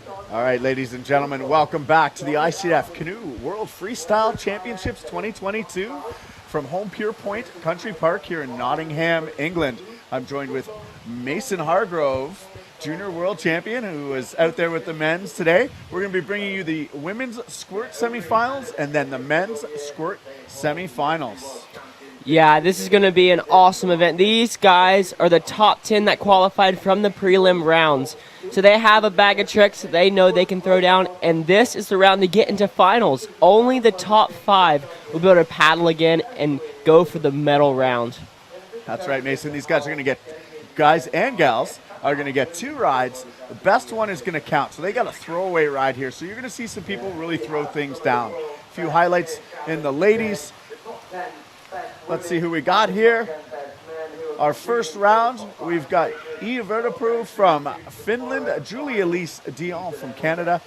All right, ladies and gentlemen, welcome back to the ICF Canoe World Freestyle Championships 2022 from Home Pure Point Country Park here in Nottingham, England. I'm joined with Mason Hargrove, junior world champion, who is out there with the men's today. We're going to be bringing you the women's squirt semifinals and then the men's squirt semifinals. Yeah, this is going to be an awesome event. These guys are the top 10 that qualified from the prelim rounds. So they have a bag of tricks that they know they can throw down, and this is the round to get into finals. Only the top 5 will be able to paddle again and go for the medal round. That's right, Mason. These guys are going to get, guys and gals, are going to get 2 rides. The best one is going to count. So they got a throwaway ride here. So you're going to see some people really throw things down. A few highlights in the ladies. Let's see who we got here. Our first round, we've got Eva Vertapro from Finland, Julie Elise Dion from Canada,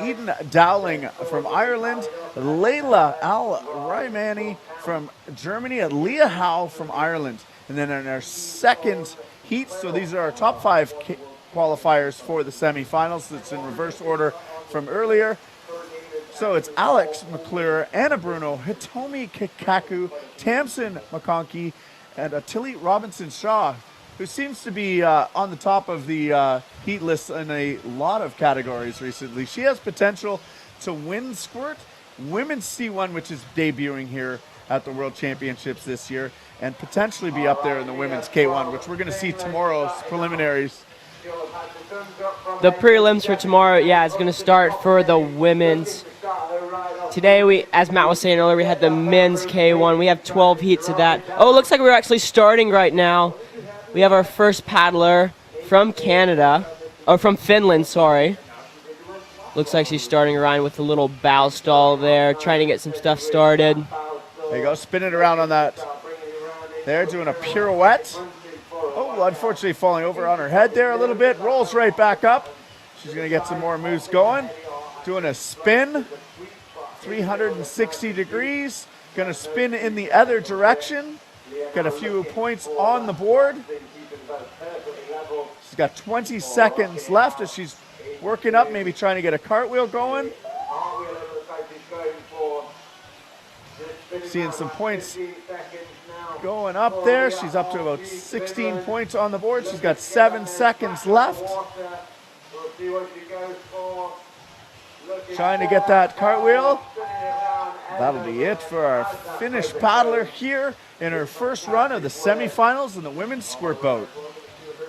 Eden Dowling from Ireland, Layla Al-Raimani from Germany, Leah Howe from Ireland. And then in our second heat, so these are our top 5 qualifiers for the semifinals. It's in reverse order from earlier. So it's Alex McClure, Anna Bruno, Hitomi Kikaku, Tamsin McConkey, and Tilly Robinson-Shaw, who seems to be on the top of the heat list in a lot of categories recently. She has potential to win Squirt, Women's C1, which is debuting here at the World Championships this year, and potentially be up there in the Women's K1, which we're going to see tomorrow's preliminaries. The prelims for tomorrow, yeah, is going to start for the women's. Today, we, as Matt was saying earlier, we had the men's K1. We have 12 heats of that. Oh, it looks like we're actually starting right now. We have our first paddler from Canada, or from Finland, sorry. Looks like she's starting around with a little bow stall there, trying to get some stuff started. There you go, spinning around on that. There, doing a pirouette. Oh, unfortunately falling over on her head there a little bit. Rolls right back up. She's going to get some more moves going. Doing a spin, 360 degrees. Going to spin in the other direction. Got a few points on the board. She's got 20 seconds left as she's working up, maybe trying to get a cartwheel going. Seeing some points going up there. She's up to about 16 points on the board. She's got 7 seconds left. Trying to get that cartwheel. That'll be it for our Finnish paddler here in her first run of the semifinals in the women's squirt boat.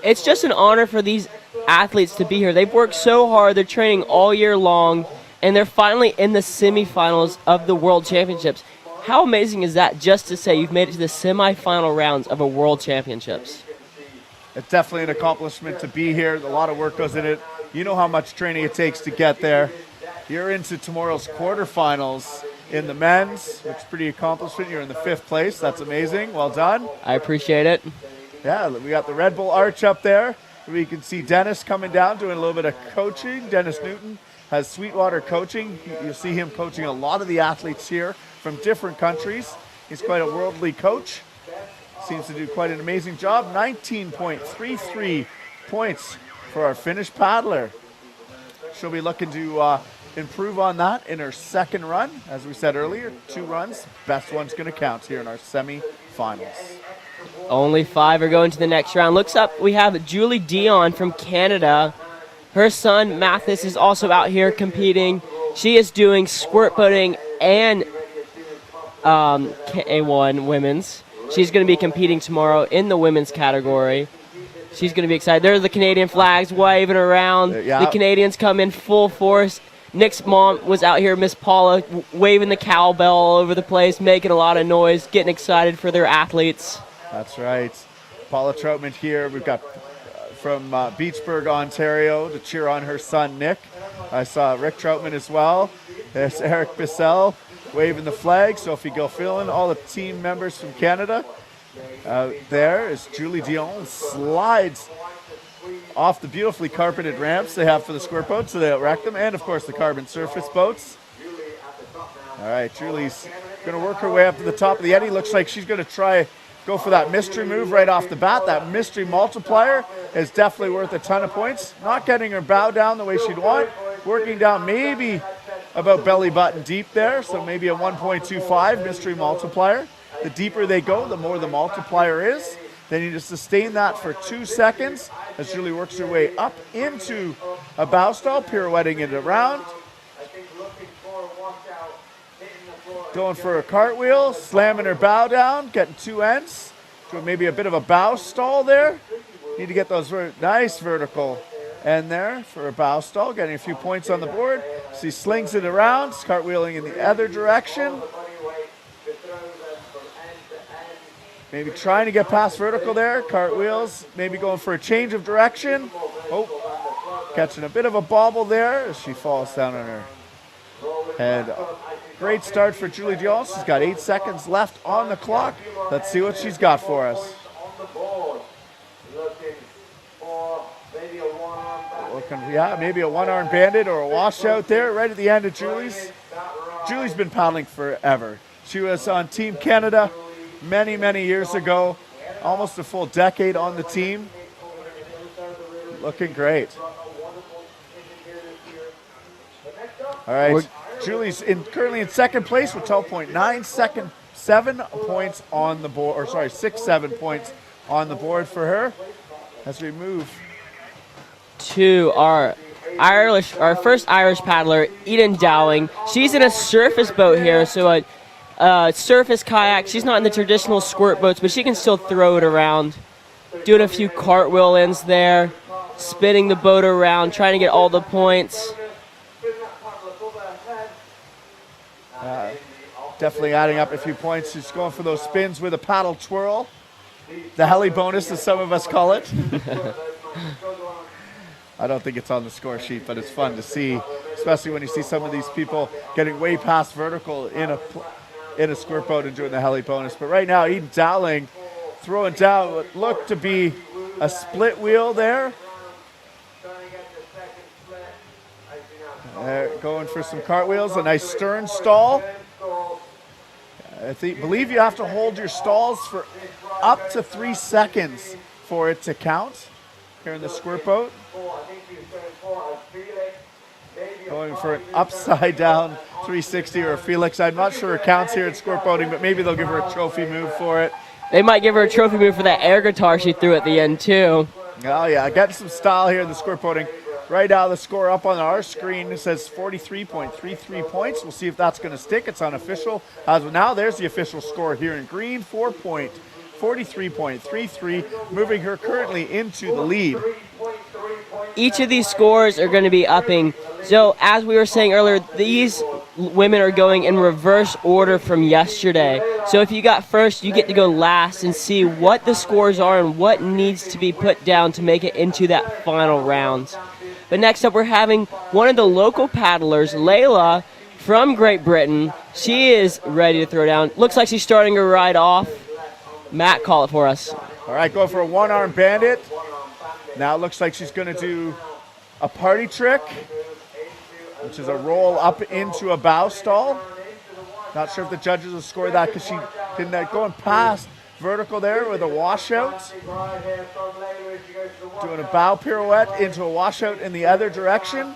It's just an honor for these athletes to be here. They've worked so hard. They're training all year long, and they're finally in the semifinals of the World Championships. How amazing is that, just to say you've made it to the semifinal rounds of a World Championships? It's definitely an accomplishment to be here. A lot of work goes in it. You know how much training it takes to get there. You're into tomorrow's quarterfinals in the men's, which is pretty accomplishment. You're in the 5th place. That's amazing. Well done. I appreciate it. Yeah, we got the Red Bull Arch up there. We can see Dennis coming down, doing a little bit of coaching. Dennis Newton has Sweetwater coaching. You'll see him coaching a lot of the athletes here from different countries. He's quite a worldly coach. Seems to do quite an amazing job. 19.33 points for our Finnish paddler. She'll be looking to improve on that in her second run. As we said earlier, 2 runs. Best one's going to count here in our semi-finals. Only 5 are going to the next round. Looks up, we have Julie Dion from Canada. Her son, Mathis, is also out here competing. She is doing squirt boating and K1 women's. She's going to be competing tomorrow in the women's category. She's going to be excited. There's the Canadian flags waving around. Yeah. The Canadians come in full force. Nick's mom was out here, Miss Paula, waving the cowbell all over the place, making a lot of noise, getting excited for their athletes. That's right. Paula Troutman here. We've got from Beachburg, Ontario, to cheer on her son, Nick. I saw Rick Troutman as well. There's Eric Bissell waving the flag. Sophie Gilfillan, all the team members from Canada. There is Julie Dion, slides off the beautifully carpeted ramps they have for the squirt boats, so they don't wreck them, and of course the carbon surface boats. All right, Julie's going to work her way up to the top of the eddy. Looks like she's going to try go for that mystery move right off the bat. That mystery multiplier is definitely worth a ton of points. Not getting her bow down the way she'd want. working down maybe about belly button deep there, so maybe a 1.25 mystery multiplier. The deeper they go, the more the multiplier is. They need to sustain that for 2 seconds as Julie works her way up into a bow stall, pirouetting it around. Going for a cartwheel, slamming her bow down, getting 2 ends. Doing maybe a bit of a bow stall there. Need to get those nice vertical end there for a bow stall, getting a few points on the board. She slings it around, cartwheeling in the other direction. Maybe trying to get past vertical there, cartwheels, maybe going for a change of direction. Oh, catching a bit of a bobble there as she falls down on her head. Great start for Julie Dion. She's got 8 seconds left on the clock. Let's see what she's got for us. Yeah, maybe a one-arm bandit or a washout there right at the end of Julie's. Julie's been paddling forever. She was on Team Canada many, many years ago. Almost a full decade on the team. Looking great. All right, Julie's currently in second place with 12.9 7 points on the board, or sorry, 7 points on the board for her. As we move to our first Irish paddler, Eden Dowling. She's in a surface boat here, so a surface kayak. She's not in the traditional squirt boats, but she can still throw it around. Doing a few cartwheel ends there, spinning the boat around, trying to get all the points. Definitely adding up a few points. She's going for those spins with a paddle twirl. The heli bonus, as some of us call it. I don't think it's on the score sheet, but it's fun to see, especially when you see some of these people getting way past vertical in a squirt boat and doing the heli bonus. But right now, Eden Dowling throwing down what looked to be a split wheel there. Going for some cartwheels, a nice stern stall. Believe you have to hold your stalls for up to 3 seconds for it to count here in the squirt boat. Going for an upside down 360 or a Felix. I'm not sure it counts here at squirt boating, but maybe they'll give her a trophy move for it. They might give her a trophy move for that air guitar she threw at the end too. Oh yeah, getting some style here in the squirt boating. Right now the score up on our screen, it says 43.33 points. We'll see if that's going to stick. It's unofficial. As of now, there's the official score here in green, 43.33, moving her currently into the lead. Each of these scores are going to be upping. So as we were saying earlier, these women are going in reverse order from yesterday. So if you got first, you get to go last and see what the scores are and what needs to be put down to make it into that final round. But next up, we're having one of the local paddlers, Layla, from Great Britain. She is ready to throw down. Looks like she's starting her ride off. Matt, call it for us. All right, go for a one-arm bandit. Now it looks like she's going to do a party trick, which is a roll up into a bow stall. Not sure if the judges will score that because she didn't going past vertical there with a washout. Doing a bow pirouette into a washout in the other direction.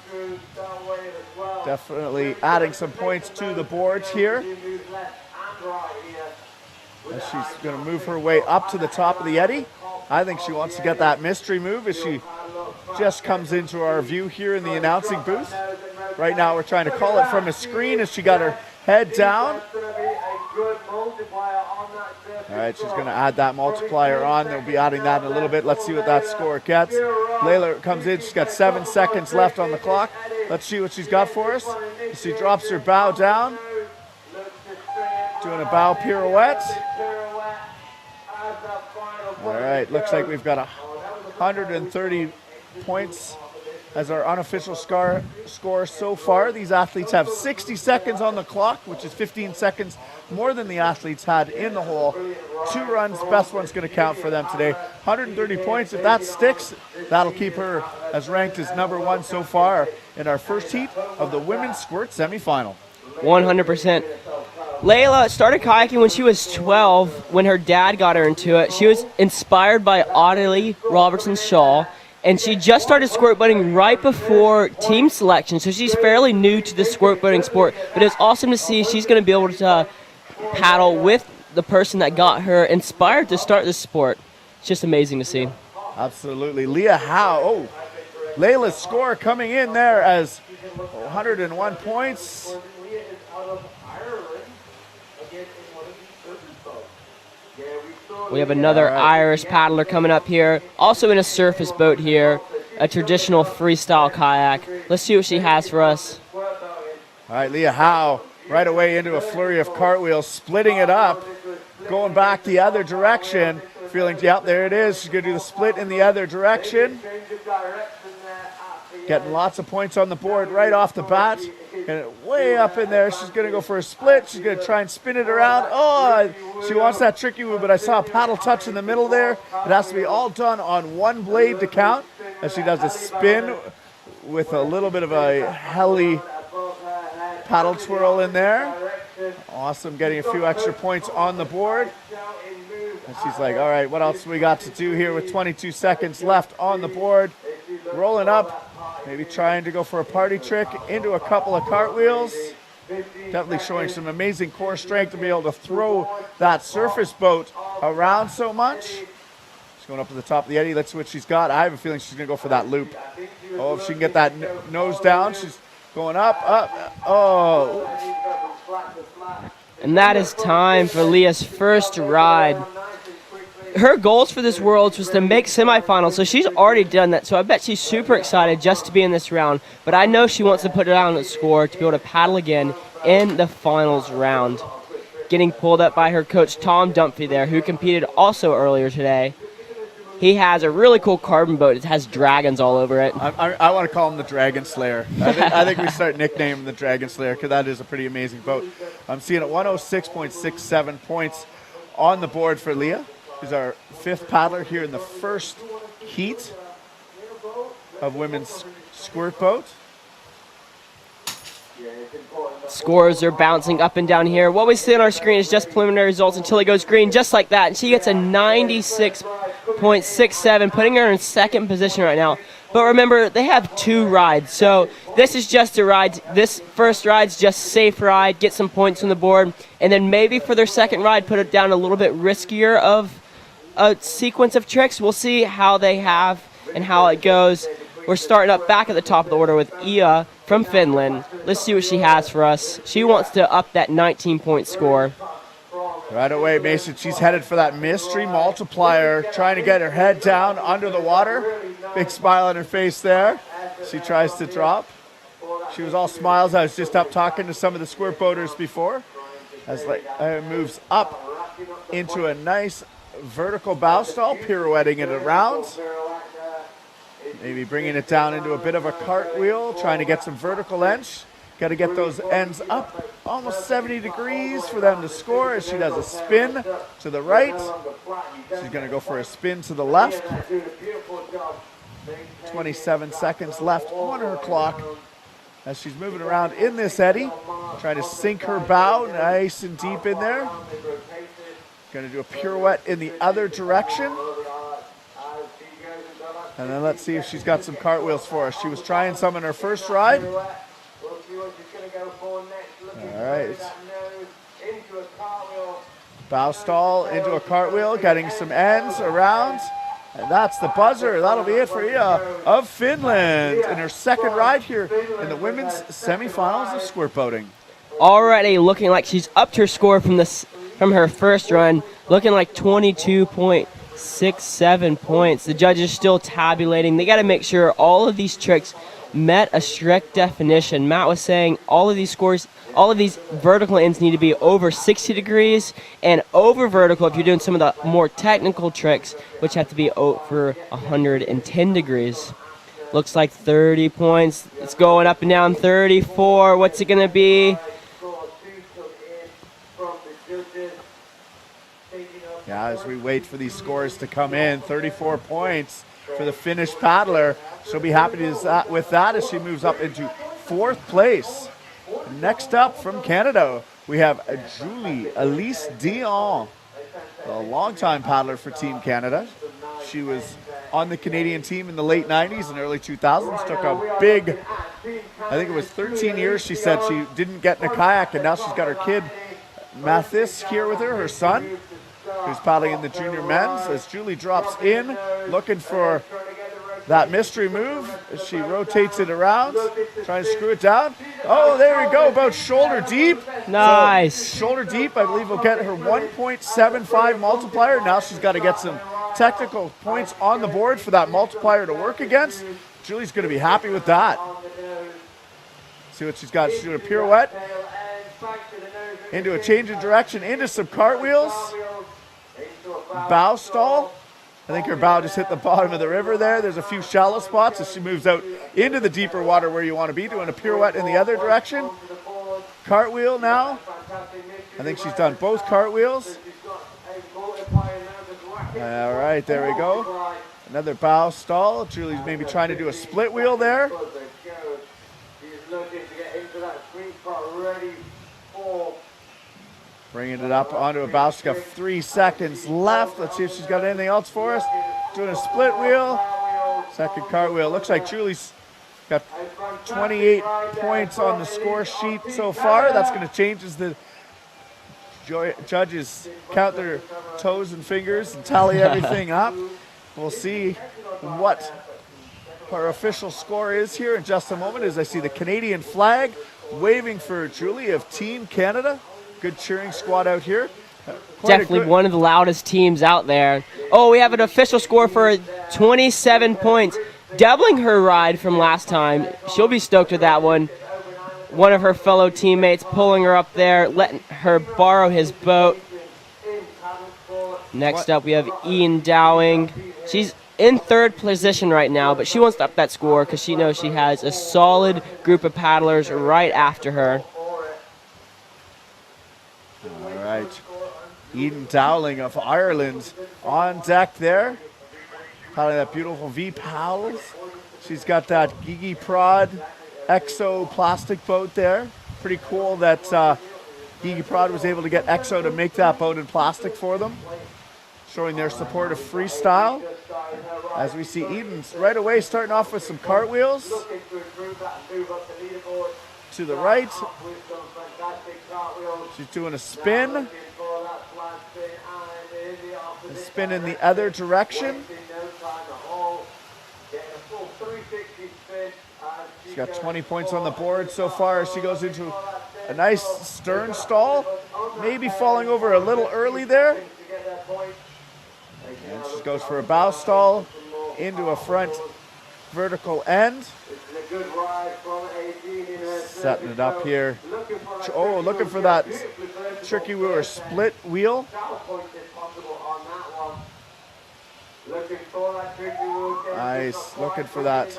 Definitely adding some points to the boards here. As she's going to move her way up to the top of the eddy. I think she wants to get that mystery move as she just comes into our view here in the announcing booth. Right now we're trying to call it from a screen as she got her head down. All right, she's going to add that multiplier on. They'll be adding that in a little bit. Let's see what that score gets. Layla comes in. She's got 7 seconds left on the clock. Let's see what she's got for us. She drops her bow down. Doing a bow pirouette. All right, looks like we've got 130 points as our unofficial score so far. These athletes have 60 seconds on the clock, which is 15 seconds more than the athletes had in the hole. 2 runs, best one's going to count for them today. 130 points. If that sticks, that'll keep her as ranked as number 1 so far in our first heat of the women's squirt semifinal. 100%. Layla started kayaking when she was 12 when her dad got her into it. She was inspired by Audley Robertson Shaw, And she just started squirt boating right before team selection, so she's fairly new to the squirt boating sport. But it's awesome to see she's going to be able to paddle with the person that got her inspired to start this sport. It's just amazing to see. Absolutely. Leah Howe. Oh, Layla's score coming in there as 101 points. We have another Irish paddler coming up here, also in a surface boat here, a traditional freestyle kayak. Let's see what she has for us. All right, Leah Howe right away into a flurry of cartwheels, splitting it up, going back the other direction, feeling, yep, there it is. She's going to do the split in the other direction. Getting lots of points on the board right off the bat. And way up in there, she's going to go for a split. She's going to try and spin it around. Oh, she wants that tricky move, but I saw a paddle touch in the middle there. It has to be all done on one blade to count, as she does a spin with a little bit of a heli paddle twirl in there. Awesome, getting a few extra points on the board. And she's like, all right, what else we got to do here with 22 seconds left on the board? Rolling up. Maybe trying to go for a party trick into a couple of cartwheels. Definitely showing some amazing core strength to be able to throw that surface boat around so much. She's going up to the top of the eddy. Let's see what she's got. I have a feeling she's going to go for that loop. Oh, if she can get that nose down. She's going up. Oh. And that is time for Leah's first ride. Her goals for this Worlds was to make semifinals, so she's already done that. So I bet she's super excited just to be in this round. But I know she wants to put it down a score to be able to paddle again in the finals round. Getting pulled up by her coach, Tom Dunphy there, who competed also earlier today. He has a really cool carbon boat. It has dragons all over it. I want to call him the Dragon Slayer. I think we start nicknaming the Dragon Slayer because that is a pretty amazing boat. I'm seeing at 106.67 points on the board for Leah. She's our fifth paddler here in the first heat of women's squirt boat. Scores are bouncing up and down here. What we see on our screen is just preliminary results until it goes green, just like that. And she gets a 96.67, putting her in second position right now. But remember, they have two rides. So this is just a ride. This first ride's just safe ride, get some points on the board. And then maybe for their second ride, put it down a little bit riskier of a sequence of tricks. We'll see how they have and how it goes. We're starting up back at the top of the order with Ia from Finland. Let's see what she has for us. She wants to up that 19-point score. Right away, Mason, she's headed for that mystery multiplier, trying to get her head down under the water. Big smile on her face there. She tries to drop. She was all smiles. I was just up talking to some of the squirt boaters before. As moves up into a nice vertical bow stall, pirouetting it around. Maybe bringing it down into a bit of a cartwheel, trying to get some vertical ends. Got to get those ends up almost 70 degrees for them to score as she does a spin to the right. She's going to go for a spin to the left. 27 seconds left on her clock as she's moving around in this eddy, trying to sink her bow nice and deep in there. Going to do a pirouette in the other direction. And then let's see if she's got some cartwheels for us. She was trying some in her first ride. All right. Bow stall into a cartwheel, getting some ends around. And that's the buzzer. That'll be it for Ia of Finland in her second ride here in the women's semifinals of squirt boating. Already looking like she's upped her score from her first run, looking like 22.67 points. The judges still tabulating. They got to make sure all of these tricks met a strict definition. Matt was saying all of these scores, all of these vertical ends need to be over 60 degrees and over vertical if you're doing some of the more technical tricks, which have to be over 110 degrees. Looks like 30 points. It's going up and down. 34. What's it going to be? Yeah, as we wait for these scores to come in, 34 points for the Finnish paddler. She'll be happy with that as she moves up into fourth place. Next up from Canada, we have Julie Elise Dion, a longtime paddler for Team Canada. She was on the Canadian team in the late 90s and early 2000s. Took a big, I think it was 13 years, she said she didn't get in a kayak, and now she's got her kid, Mathis, here with her son, who's paddling in the junior men's. As Julie drops in, looking for that mystery move, as she rotates it around, trying to screw it down. Oh, there we go, about shoulder deep. Nice. So, shoulder deep, I believe, will get her 1.75 multiplier. Now she's got to get some technical points on the board for that multiplier to work against. Julie's going to be happy with that. See what she's got. She's doing a pirouette into a change of direction, into some cartwheels. Bow stall. I think her bow just hit the bottom of the river there. There's a few shallow spots as she moves out into the deeper water where you want to be, doing a pirouette in the other direction. Cartwheel now. I think she's done both cartwheels. All right, there we go. Another bow stall. Julie's maybe trying to do a split wheel there. Bringing it up onto a bow. She's got 3 seconds left. Let's see if she's got anything else for us. Doing a split wheel. Second cartwheel. Looks like Julie's got 28 points on the score sheet so far. That's going to change as the judges count their toes and fingers and tally everything up. We'll see what our official score is here in just a moment, as I see the Canadian flag waving for Julie of Team Canada. Good cheering squad out here. Definitely one of the loudest teams out there. Oh, we have an official score for 27 points, doubling her ride from last time. She'll be stoked with that one. One of her fellow teammates pulling her up there, letting her borrow his boat. Next up, we have Ian Dowing. She's in third position right now, but she wants to up that score because she knows she has a solid group of paddlers right after her. All right. Eden Dowling of Ireland on deck there. Paddling that beautiful V-Pals. She's got that Gigi Prod Exo plastic boat there. Pretty cool that Gigi Prod was able to get Exo to make that boat in plastic for them, showing their support of freestyle. As we see Eden right away starting off with some cartwheels to the right. She's doing a spin. A spin in the other direction. She's got 20 points on the board so far. She goes into a nice stern stall, maybe falling over a little early there. And she goes for a bow stall into a front vertical end. Setting it up here. Oh, looking for that tricky wheel or split wheel. Nice, looking for that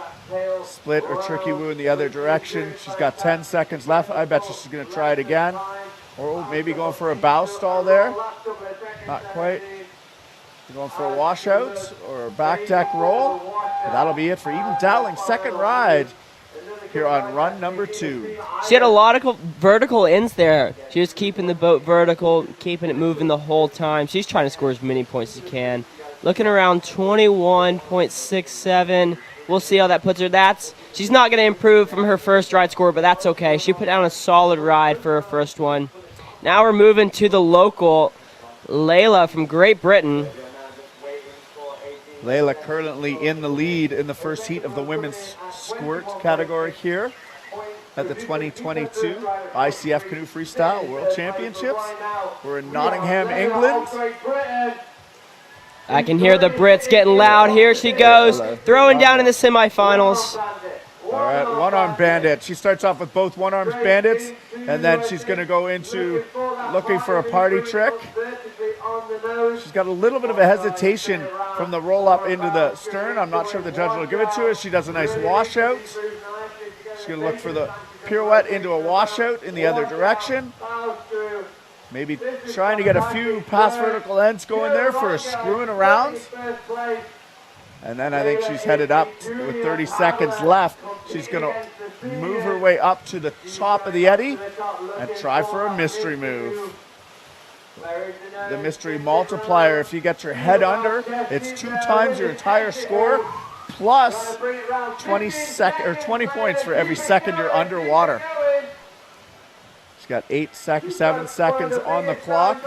split or tricky wheel in the other direction. She's got 10 seconds left. I bet you she's going to try it again. Or maybe going for a bow stall there. Not quite. Going for a washout or a back deck roll. And that'll be it for Eden Dowling. Second ride here on run number 2. She had a lot of vertical ends there. She was keeping the boat vertical, keeping it moving the whole time. She's trying to score as many points as she can. Looking around 21.67. We'll see how that puts her. She's not going to improve from her first ride score, but that's okay. She put down a solid ride for her first one. Now we're moving to the local, Layla from Great Britain. Layla currently in the lead in the first heat of the women's squirt category here at the 2022 ICF Canoe Freestyle World Championships. We're in Nottingham, England. I can hear the Brits getting loud. Here she goes, throwing down in the semifinals. All right, one-arm bandit. She starts off with both one-arm bandits, and then she's going to go into looking for a party trick. She's got a little bit of a hesitation from the roll-up into the stern. I'm not sure if the judge will give it to her. She does a nice washout. She's going to look for the pirouette into a washout in the other direction. Maybe trying to get a few pass vertical ends going there for a screwing around. And then I think she's headed up with 30 seconds left. She's going to move her way up to the top of the eddy and try for a mystery move. the mystery multiplier. If you get your head under, it's 2 times your entire score plus 20 points for every second you're underwater. She's got 7 seconds on the clock.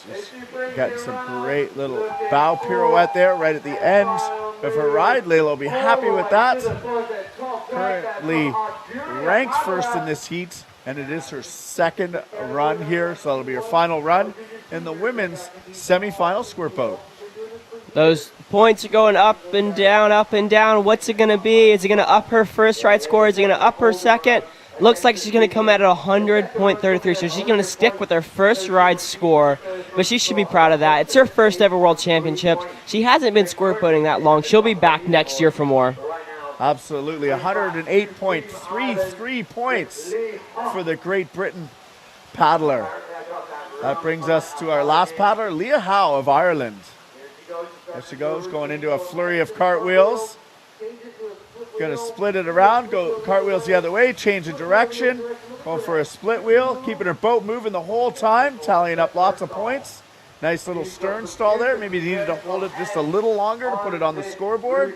She's got some great little bow pirouette there right at the end of her ride. Layla will be happy with that. Currently ranked first in this heat, and it is her second run here, so that'll be her final run in the women's semifinal squirt boat. Those points are going up and down, up and down. What's it going to be? Is it going to up her first ride score? Is it going to up her second? Looks like she's going to come at 100.33, so she's going to stick with her first ride score, but she should be proud of that. It's her first ever World Championships. She hasn't been squirt boating that long. She'll be back next year for more. Absolutely, 108.33 points for the Great Britain paddler. That brings us to our last paddler, Leah Howe of Ireland. There she goes, going into a flurry of cartwheels. Gonna split it around, go cartwheels the other way, change the direction, going for a split wheel, keeping her boat moving the whole time, tallying up lots of points. Nice little stern stall there. Maybe needed to hold it just a little longer to put it on the scoreboard.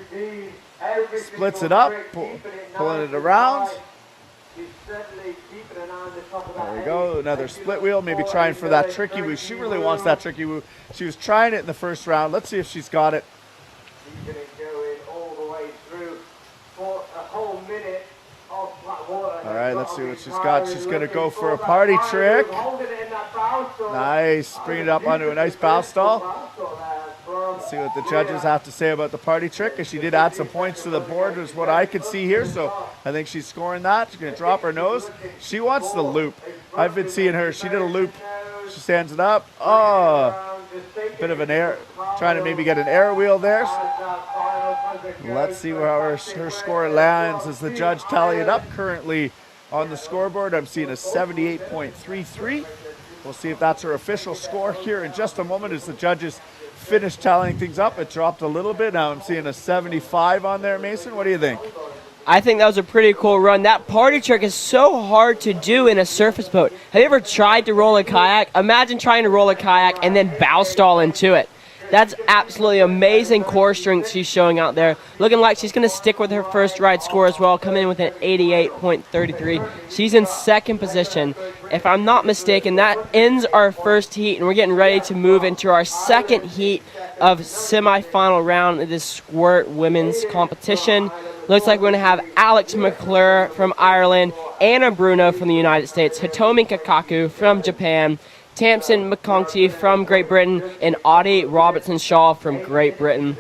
Splits it up, pulling it around. There we go, another split wheel, maybe trying for that tricky woo. She really wants that tricky woo. She was trying it in the first round. Let's see if she's got it. All right, let's see what she's got. She's going to go for a party trick. Nice, bring it up onto a nice bow stall. Let's see what the judges have to say about the party trick, because she did add some points to the board is what I could see here, so I think she's scoring that. She's going to drop her nose. She wants the loop. I've been seeing her. She did a loop. She stands it up. Oh, bit of an air, trying to maybe get an air wheel there. Let's see where her score lands as the judge tally it up. Currently on the scoreboard, I'm seeing a 78.33. We'll see if that's her official score here in just a moment as the judges finish tallying things up. It dropped a little bit. Now I'm seeing a 75 on there, Mason. What do you think? I think that was a pretty cool run. That party trick is so hard to do in a surface boat. Have you ever tried to roll a kayak? Imagine trying to roll a kayak and then bow stall into it. That's absolutely amazing core strength she's showing out there. Looking like she's going to stick with her first ride score as well, coming in with an 88.33. She's in second position. If I'm not mistaken, that ends our first heat, and we're getting ready to move into our second heat of semifinal round of this Squirt women's competition. Looks like we're going to have Alex McClure from Ireland, Anna Bruno from the United States, Hitomi Kakaku from Japan, Tamsin McConkey from Great Britain, and Audie Robertson-Shaw from Great Britain.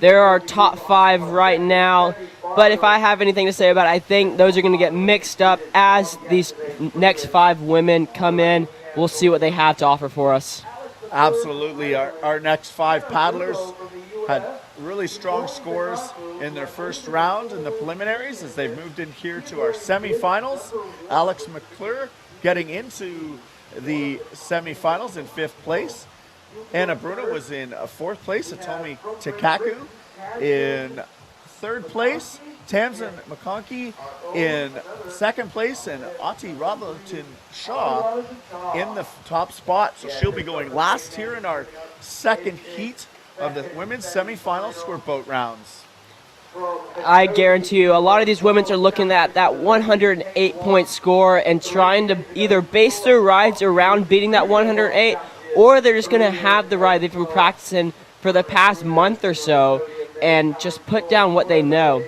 There are top 5 right now, but if I have anything to say about it, I think those are going to get mixed up as these next 5 women come in. We'll see what they have to offer for us. Absolutely. Our next 5 paddlers had really strong scores in their first round in the preliminaries as they've moved in here to our semifinals. Alex McClure getting into the semifinals in 5th place. Anna Bruno was in 4th place. Hitomi Takaku in 3rd place. Tamsin McConkey in 2nd place, and Audie Robertson-Shaw in the top spot. So she'll be going last here in our second heat of the women's semifinal squirt boat rounds. I guarantee you, a lot of these women are looking at that 108-point score and trying to either base their rides around beating that 108, or they're just going to have the ride they've been practicing for the past month or so and just put down what they know.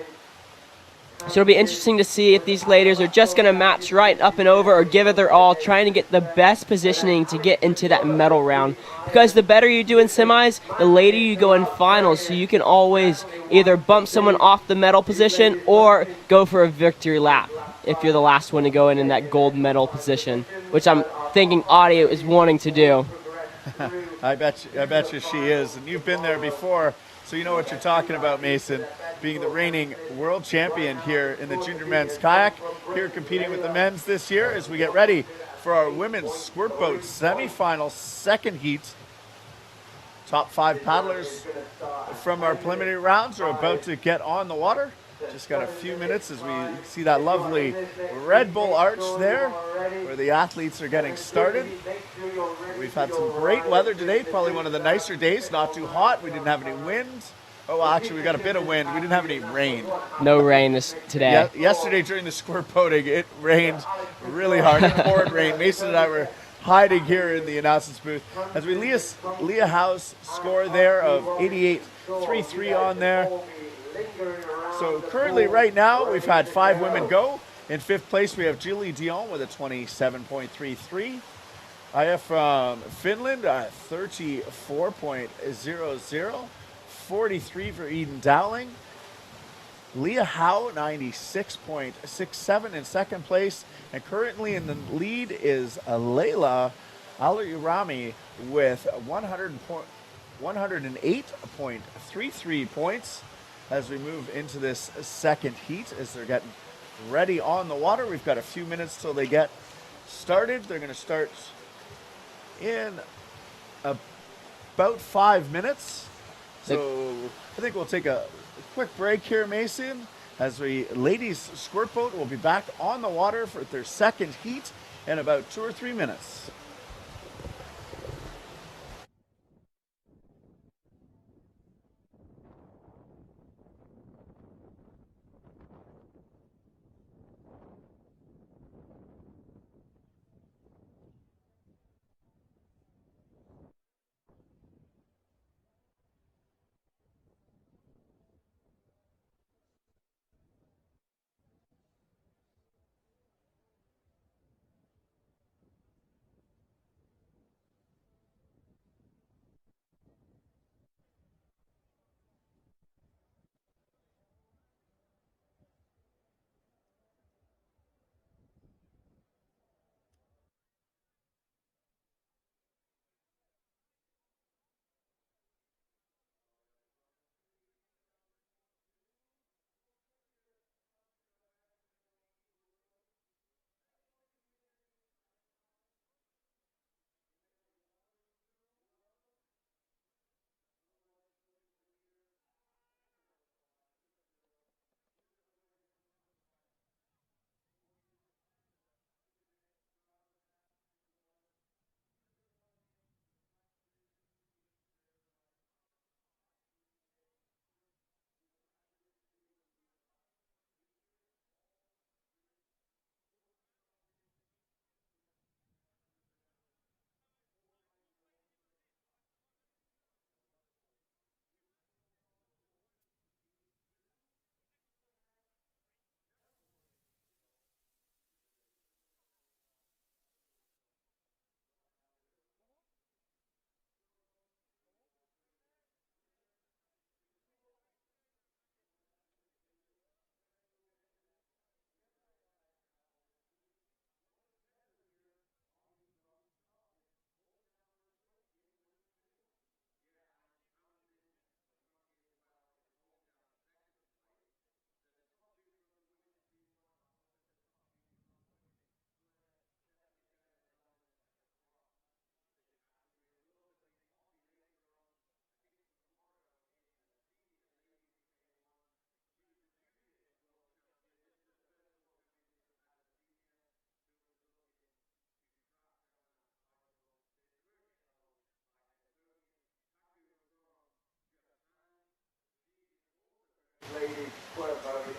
So it'll be interesting to see if these ladies are just going to match right up and over or give it their all, trying to get the best positioning to get into that medal round. Because the better you do in semis, the later you go in finals, so you can always either bump someone off the medal position or go for a victory lap if you're the last one to go in that gold medal position, which I'm thinking Audie is wanting to do. I bet you she is, and you've been there before, so you know what you're talking about, Mason. Being the reigning world champion here in the junior men's kayak, here competing with the men's this year as we get ready for our women's squirt boat semifinal second heat. Top 5 paddlers from our preliminary rounds are about to get on the water. Just got a few minutes as we see that lovely Red Bull arch there where the athletes are getting started. We've had some great weather today, probably one of the nicer days, not too hot. We didn't have any wind. Oh, well, actually, we got a bit of wind. We didn't have any rain. No rain today. Yesterday during the squirt boating, it rained really hard. It poured rain. Mason and I were hiding here in the announcements booth. As we Leah Howe's score there of 88.33 on there. So currently right now we've had 5 women go. In 5th place we have Julie Dion with a 27.33. I have from Finland 34.00. 43 for Eden Dowling. Leah Howe 96.67 in 2nd place. And currently in the lead is Layla Alirami with 108.33 points as we move into this 2nd heat as they're getting ready on the water. We've got a few minutes till they get started. They're going to start in about 5 minutes. So I think we'll take a quick break here, Mason, as ladies squirt boat will be back on the water for their 2nd heat in about 2 or 3 minutes.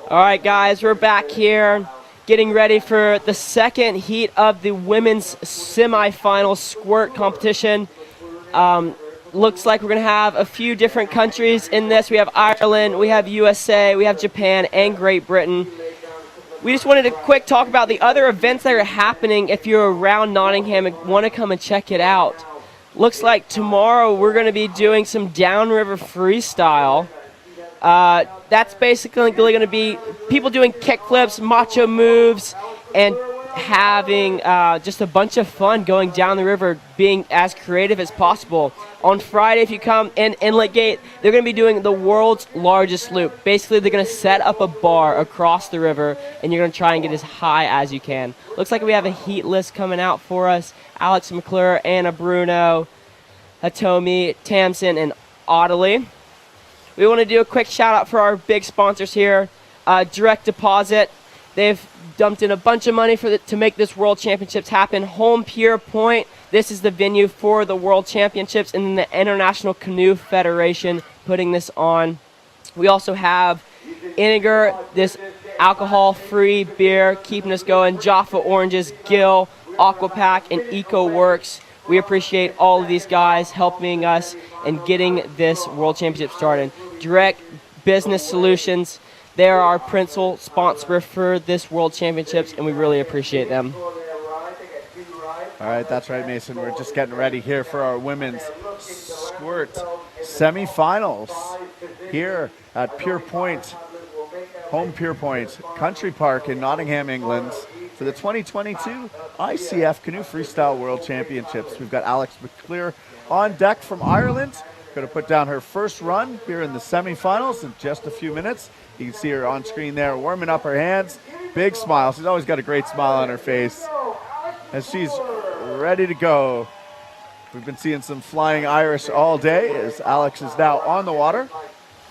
All right, guys, we're back here getting ready for the 2nd heat of the women's semifinal squirt competition. Looks like we're going to have a few different countries in this. We have Ireland, we have USA, we have Japan, and Great Britain. We just wanted to quick talk about the other events that are happening if you're around Nottingham and want to come and check it out. Looks like tomorrow we're going to be doing some downriver freestyle. That's basically going to be people doing kickflips, macho moves, and having just a bunch of fun going down the river, being as creative as possible. On Friday, if you come in Inlet Gate, they're going to be doing the world's largest loop. Basically, they're going to set up a bar across the river, and you're going to try and get as high as you can. Looks like we have a heat list coming out for us. Alex McClure, Anna Bruno, Hatomi, Tamsin, and Audley. We want to do a quick shout out for our big sponsors here. direct deposit. They've dumped in a bunch of money to make this World Championships happen. Home Pier Point, this is the venue for the World Championships, and then the International Canoe Federation putting this on. We also have Iniger, this alcohol-free beer, keeping us going. Jaffa Oranges, Gill, Aquapack, and EcoWorks. We appreciate all of these guys helping us and getting this World Championship started. Direct Business Solutions, they are our principal sponsor for this World Championships, and we really appreciate them. All right, that's right, Mason. We're just getting ready here for our women's squirt semifinals here at Pier Point, Home Pier Point Country Park in Nottingham, England, for the 2022 ICF Canoe Freestyle World Championships. We've got Alex McClear on deck from Ireland. Going to put down her first run here in the semifinals in just a few minutes. You can see her on screen there, warming up her hands. Big smile. She's always got a great smile on her face as she's ready to go. We've been seeing some flying Irish all day as Alex is now on the water.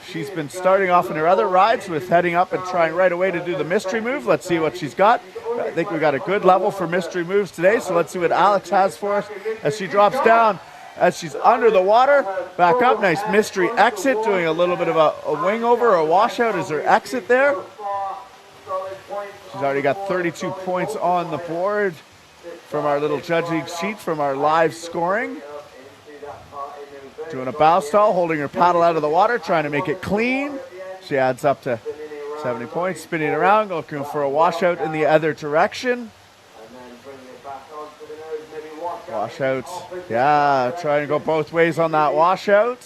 She's been starting off in her other rides with heading up and trying right away to do the mystery move. Let's see what she's got. I think we got a good level for mystery moves today, so let's see what Alex has for us as she drops down. As she's under the water, back up, nice mystery exit, doing a little bit of a wing over, a washout as her exit there. She's already got 32 points on the board from our little judging sheet from our live scoring. Doing a bow stall, holding her paddle out of the water, trying to make it clean. She adds up to 70 points, spinning around, looking for a washout in the other direction. Washout, yeah, trying to go both ways on that washout.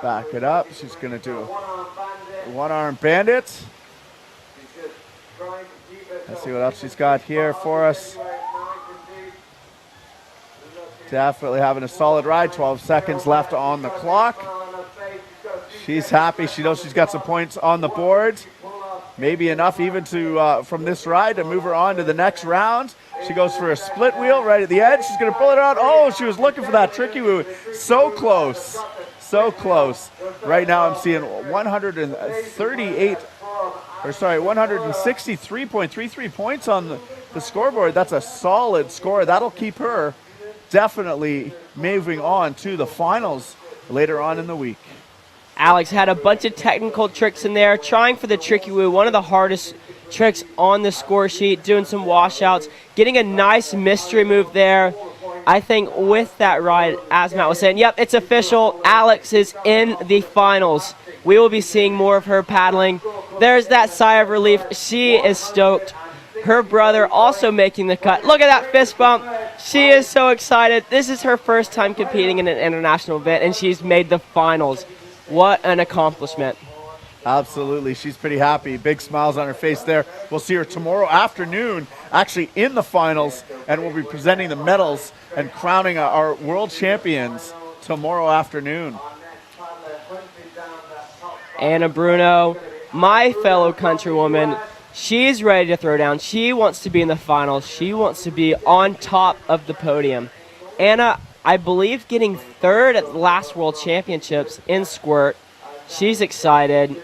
Back it up, she's going to do a one-arm bandit. Let's see what else she's got here for us. Definitely having a solid ride, 12 seconds left on the clock. She's happy, she knows she's got some points on the board. Maybe enough even to from this ride to move her on to the next round. She goes for a split wheel right at the edge. She's going to pull it out. Oh, she was looking for that tricky woo. So close. So close. Right now I'm seeing 163.33 points on the scoreboard. That's a solid score. That'll keep her definitely moving on to the finals later on in the week. Alex had a bunch of technical tricks in there, trying for the tricky woo, one of the hardest tricks on the score sheet, doing some washouts, getting a nice mystery move there. I think with that ride, as Matt was saying, yep, it's official. Alex is in the finals. We will be seeing more of her paddling. There's that sigh of relief. She is stoked. Her brother also making the cut. Look at that fist bump. She is so excited. This is her first time competing in an international event, and she's made the finals. What an accomplishment. Absolutely. She's pretty happy. Big smiles on her face there. We'll see her tomorrow afternoon, actually in the finals, and we'll be presenting the medals and crowning our world champions tomorrow afternoon. Anna Bruno, my fellow countrywoman, she's ready to throw down. She wants to be in the finals. She wants to be on top of the podium. Anna, I believe, getting third at the last World Championships in Squirt. She's excited.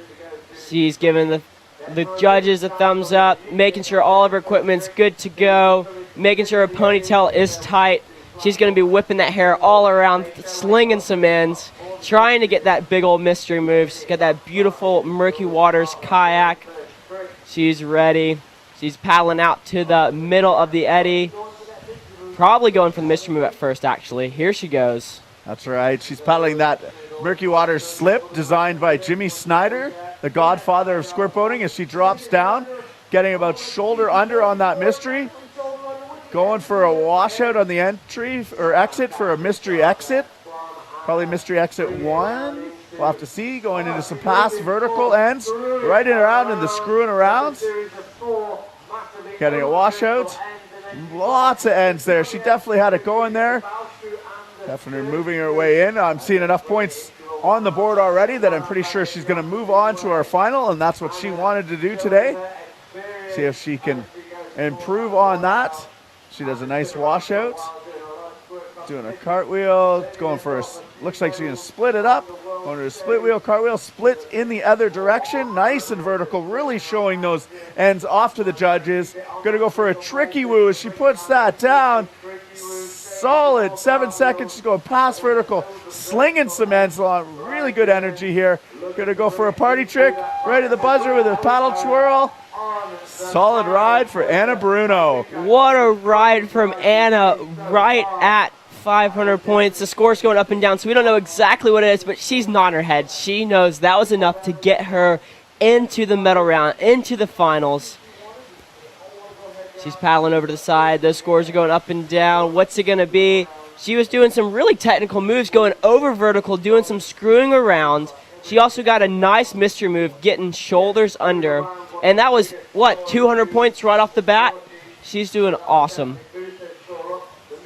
She's giving the judges a thumbs up, making sure all of her equipment's good to go, making sure her ponytail is tight. She's going to be whipping that hair all around, slinging some ends, trying to get that big old mystery move. She's got that beautiful Murky Waters kayak. She's ready. She's paddling out to the middle of the eddy. Probably going for the mystery move at first, actually. Here she goes. That's right. She's paddling that Murky Waters slip designed by Jimmy Snyder, the godfather of squirt boating, as she drops down, getting about shoulder under on that mystery. Going for a washout on the entry or exit for a mystery exit. Probably mystery exit 1. We'll have to see. Going into some past vertical ends. Right in around in the screwing around. Getting a washout. Lots of ends there. She definitely had it going there. Definitely moving her way in. I'm seeing enough points on the board already that I'm pretty sure she's going to move on to our final, and that's what she wanted to do today. See if she can improve on that. She does a nice washout. Doing a cartwheel. Going for a, looks like she's going to split it up. Going to a split wheel, cartwheel, split in the other direction. Nice and vertical, really showing those ends off to the judges. Going to go for a tricky woo as she puts that down. Solid 7 seconds. She's going past vertical, slinging some ends along. Really good energy here. Going to go for a party trick. Right at the buzzer with a paddle twirl. Solid ride for Anna Bruno. What a ride from Anna, right at 500 points. The score's going up and down, so we don't know exactly what it is, but she's nodding her head. She knows that was enough to get her into the medal round, into the finals. She's paddling over to the side. Those scores are going up and down. What's it going to be? She was doing some really technical moves, going over vertical, doing some screwing around. She also got a nice mystery move, getting shoulders under. And that was, 200 points right off the bat? She's doing awesome.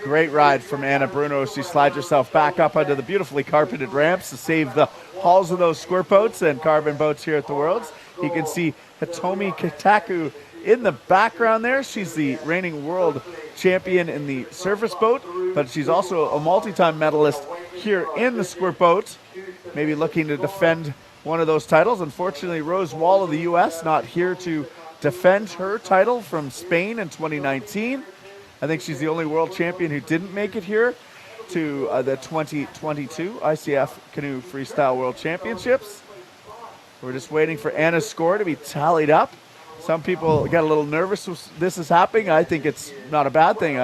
Great ride from Anna Bruno. She slides herself back up onto the beautifully carpeted ramps to save the hulls of those squirt boats and carbon boats here at the Worlds. You can see Hitomi Kitaku in the background there. She's the reigning world champion in the surface boat, but she's also a multi-time medalist here in the squirt boat, maybe looking to defend one of those titles. Unfortunately, Rose Wall of the U.S. not here to defend her title from Spain in 2019. I think she's the only world champion who didn't make it here to the 2022 ICF Canoe Freestyle World Championships. We're just waiting for Anna's score to be tallied up. Some people get a little nervous when this is happening. I think it's not a bad thing.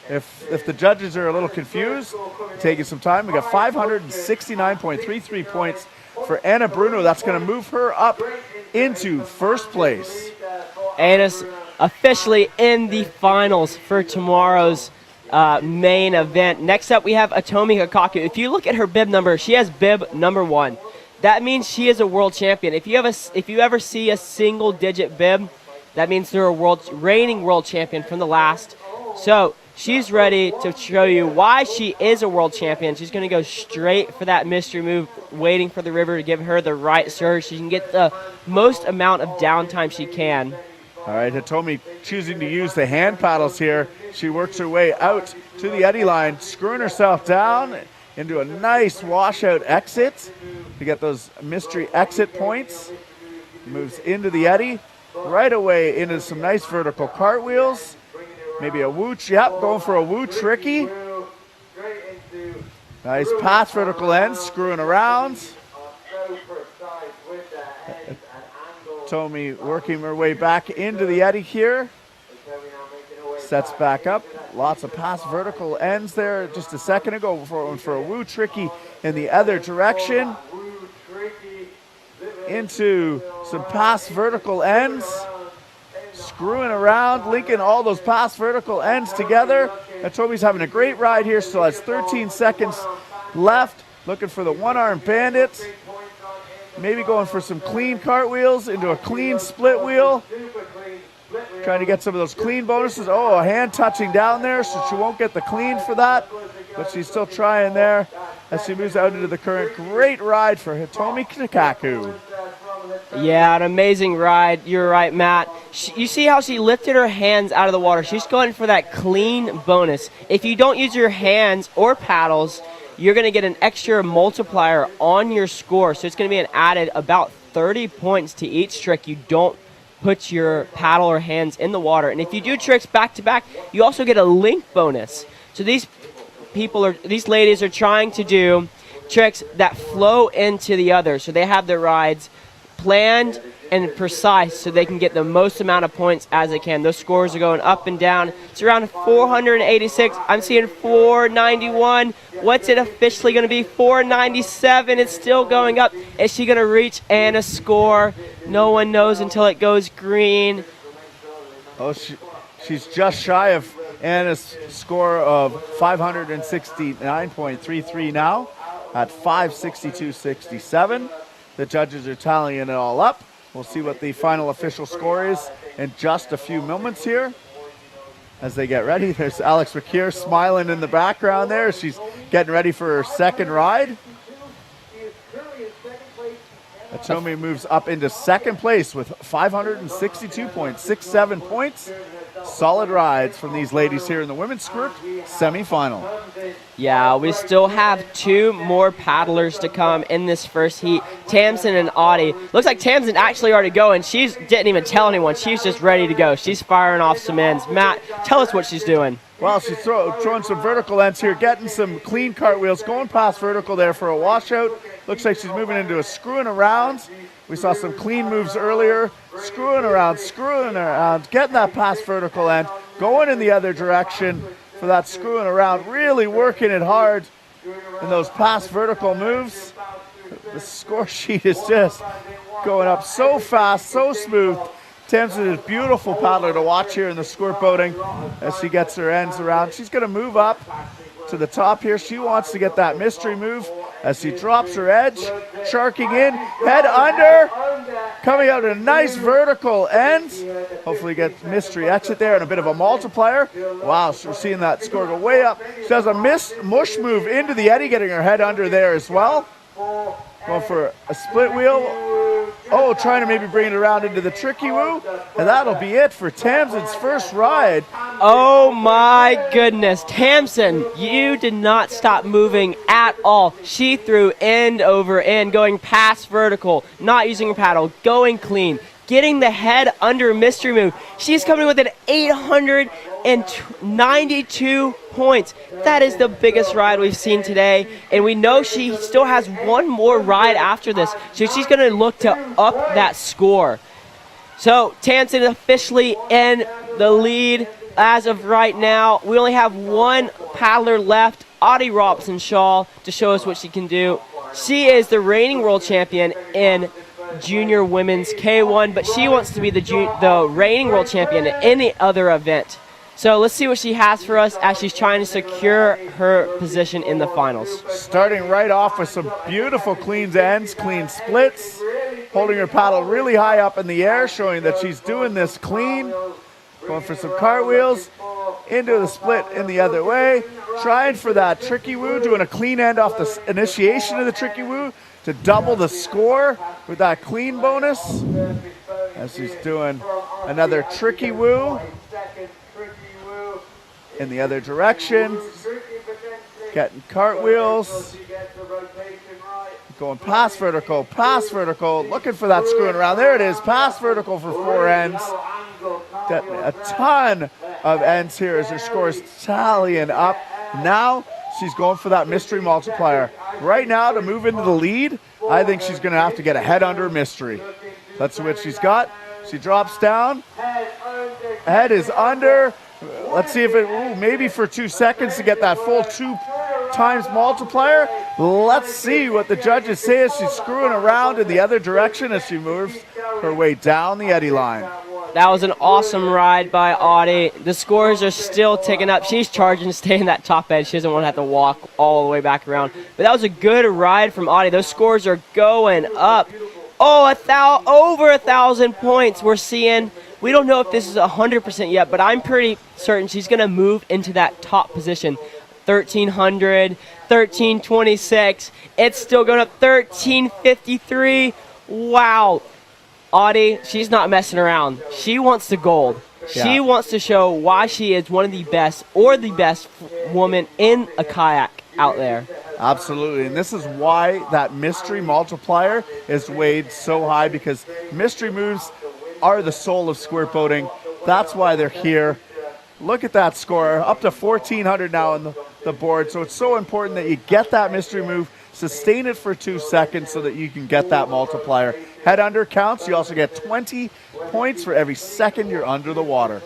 If the judges are a little confused, taking some time. We got 569.33 points for Anna Bruno. That's going to move her up into first place. Anna's officially in the finals for tomorrow's main event. Next up, we have Hitomi Kitaku. If you look at her bib number, she has bib number 1. That means she is a world champion. If you ever see a single-digit bib, that means they're a reigning world champion from the last. So she's ready to show you why she is a world champion. She's going to go straight for that mystery move, waiting for the river to give her the right surge so she can get the most amount of downtime she can. All right, Hitomi choosing to use the hand paddles here. She works her way out to the eddy line, screwing herself down into a nice washout exit to get those mystery exit points. Moves into the eddy, right away into some nice vertical cartwheels. Maybe a woo, going for a woo tricky. Nice pass vertical end, screwing around. Hitomi working her way back into the eddy here. Sets back up. Lots of pass vertical ends there just a second ago for a woo tricky in the other direction. Into some pass vertical ends. Screwing around, linking all those pass vertical ends together. Hitomi's having a great ride here. Still has 13 seconds left. Looking for the one-arm bandit. Maybe going for some clean cartwheels into a clean split wheel. Trying to get some of those clean bonuses. Oh, a hand touching down there, so she won't get the clean for that. But she's still trying there as she moves out into the current. Great ride for Hitomi Kitaku. Yeah, an amazing ride. You're right, Matt. You see how she lifted her hands out of the water. She's going for that clean bonus. If you don't use your hands or paddles, you're going to get an extra multiplier on your score. So it's going to be an added about 30 points to each trick. You don't put your paddle or hands in the water. And if you do tricks back to back, you also get a link bonus. So these ladies are trying to do tricks that flow into the other. So they have their rides planned and precise so they can get the most amount of points as they can. Those scores are going up and down. It's around 486. I'm seeing 491. What's it officially going to be? 497. It's still going up. Is she going to reach Anna's score? No one knows until it goes green. Oh, she's just shy of Anna's score of 569.33 now at 562.67. The judges are tallying it all up. We'll see what the final official score is in just a few moments here as they get ready. There's Alex McKeer smiling in the background there. She's getting ready for her second ride. Hitomi moves up into second place with 562.67 points. solid rides from these ladies here in the women's squirt semifinal. Yeah, we still have 2 more paddlers to come in this first heat. Tamsin and Audie. Looks like Tamsin actually already going. She didn't even tell anyone. She's just ready to go. She's firing off some ends. Matt, tell us what she's doing. Well, she's throwing some vertical ends here, getting some clean cartwheels, going past vertical there for a washout. Looks like she's moving into a screwing around. We saw some clean moves earlier. Screwing around, getting that past vertical end, going in the other direction for that screwing around, really working it hard in those past vertical moves. The score sheet is just going up so fast, so smooth. Tamsin is a beautiful paddler to watch here in the squirt boating as she gets her ends around. She's going to move up to the top here. She wants to get that mystery move as she drops her edge, sharking in, head under, coming out in a nice vertical end. Hopefully get mystery exit there and a bit of a multiplier. Wow, so we're seeing that score go way up. She does a mush move into the eddy, getting her head under there as well. Going for a split wheel. Oh, trying to maybe bring it around into the tricky woo. And that'll be it for Tamsin's first ride. Oh my goodness. Tamsin, you did not stop moving at all. She threw end over end, going past vertical, not using her paddle, going clean, getting the head under mystery move. She's coming with an 892 points. That is the biggest ride we've seen today, and we know she still has one more ride after this, so she's going to look to up that score. So Tamsin officially in the lead as of right now. We only have one paddler left, Audie Robson-Shaw, to show us what she can do. She is the reigning world champion in junior women's K1, but she wants to be the reigning world champion in any other event. So let's see what she has for us as she's trying to secure her position in the finals. Starting right off with some beautiful clean ends, clean splits, holding her paddle really high up in the air, showing that she's doing this clean. Going for some cartwheels, into the split in the other way, trying for that tricky woo, doing a clean end off the initiation of the tricky woo to double the score with that clean bonus. As she's doing another tricky woo in the other direction, getting cartwheels, going past vertical, looking for that screwing around. There it is, past vertical for 4 ends. Getting a ton of ends here as her score is tallying up. Now she's going for that mystery multiplier. Right now, to move into the lead, I think she's going to have to get a head under mystery. That's what she's got. She drops down. Head is under. Let's see if it, maybe for 2 seconds to get that full 2 times multiplier. Let's see what the judges say as she's screwing around in the other direction as she moves her way down the eddy line. That was an awesome ride by Audie. The scores are still ticking up. She's charging to stay in that top edge. She doesn't want to have to walk all the way back around. But that was a good ride from Audie. Those scores are going up. Oh, over 1,000 points we're seeing. We don't know if this is 100% yet, but I'm pretty certain she's going to move into that top position. 1,300, 1,326. It's still going up. 1,353. Wow. Audie, she's not messing around. She wants the gold. Yeah. She wants to show why she is one of the best or the best woman in a kayak out there. Absolutely, and this is why that mystery multiplier is weighed so high, because mystery moves are the soul of squirt boating. That's why they're here. Look at that score, up to 1,400 now on the board. So it's so important that you get that mystery move, sustain it for 2 seconds so that you can get that multiplier. Head under counts. You also get 20 points for every second you're under the water.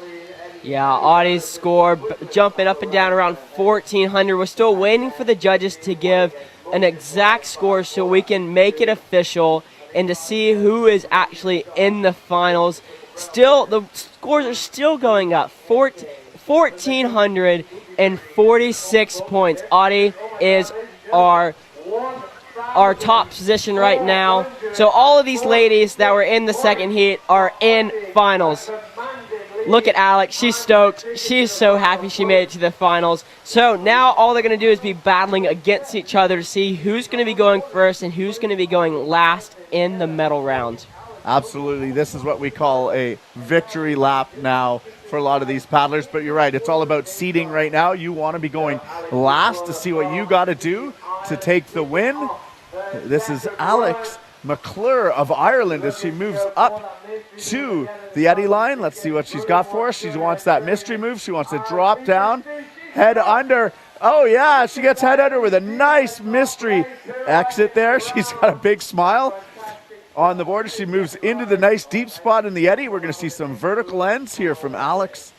Yeah, Audie's score jumping up and down around 1,400. We're still waiting for the judges to give an exact score so we can make it official and to see who is actually in the finals. Still, the scores are still going up. 1,446 points. Audie is our top position right now. So all of these ladies that were in the second heat are in finals. Look at Alex. She's stoked. She's so happy she made it to the finals. So now all they're going to do is be battling against each other to see who's going to be going first and who's going to be going last in the medal round. Absolutely. This is what we call a victory lap now for a lot of these paddlers, but you're right, it's all about seeding right now. You want to be going last to see what you got to do to take the win. This is Alex McClure of Ireland as she moves up to the eddy line. Let's see what she's got for us. She wants that mystery move. She wants to drop down, head under. Oh yeah, she gets head under with a nice mystery exit there. She's got a big smile on the board. She moves into the nice deep spot in the eddy. We're going to see some vertical ends here from Alex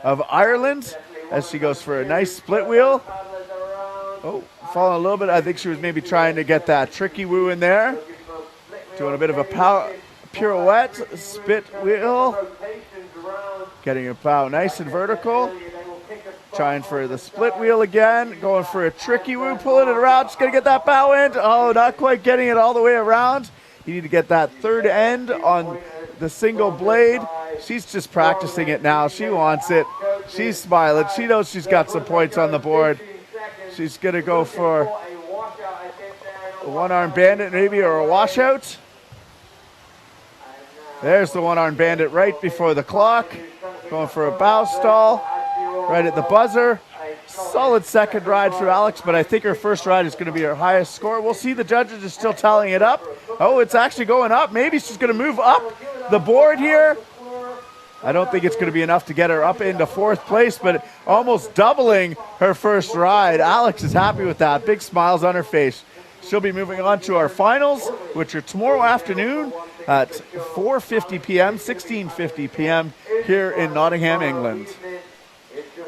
of Ireland as she goes for a nice split wheel. Oh, falling a little bit. I think she was maybe trying to get that tricky woo in there. Doing a bit of a power pirouette, spit wheel. Getting a bow nice and vertical. Trying for the split wheel again. Going for a tricky woo, pulling it around. Just going to get that bow end. Oh, not quite getting it all the way around. You need to get that third end on the single blade. She's just practicing it now. She wants it. She's smiling. She knows she's got some points on the board. She's going to go for a one-arm bandit maybe, or a washout. There's the one-arm bandit right before the clock. Going for a bow stall right at the buzzer. Solid second ride for Alex, but I think her first ride is going to be her highest score. We'll see. The judges are still tallying it up. Oh, it's actually going up. Maybe she's going to move up the board here. I don't think it's going to be enough to get her up into fourth place, but almost doubling her first ride. Alex is happy with that. Big smiles on her face. She'll be moving on to our finals, which are tomorrow afternoon at 4:50 p.m., 16:50 p.m. here in Nottingham, England.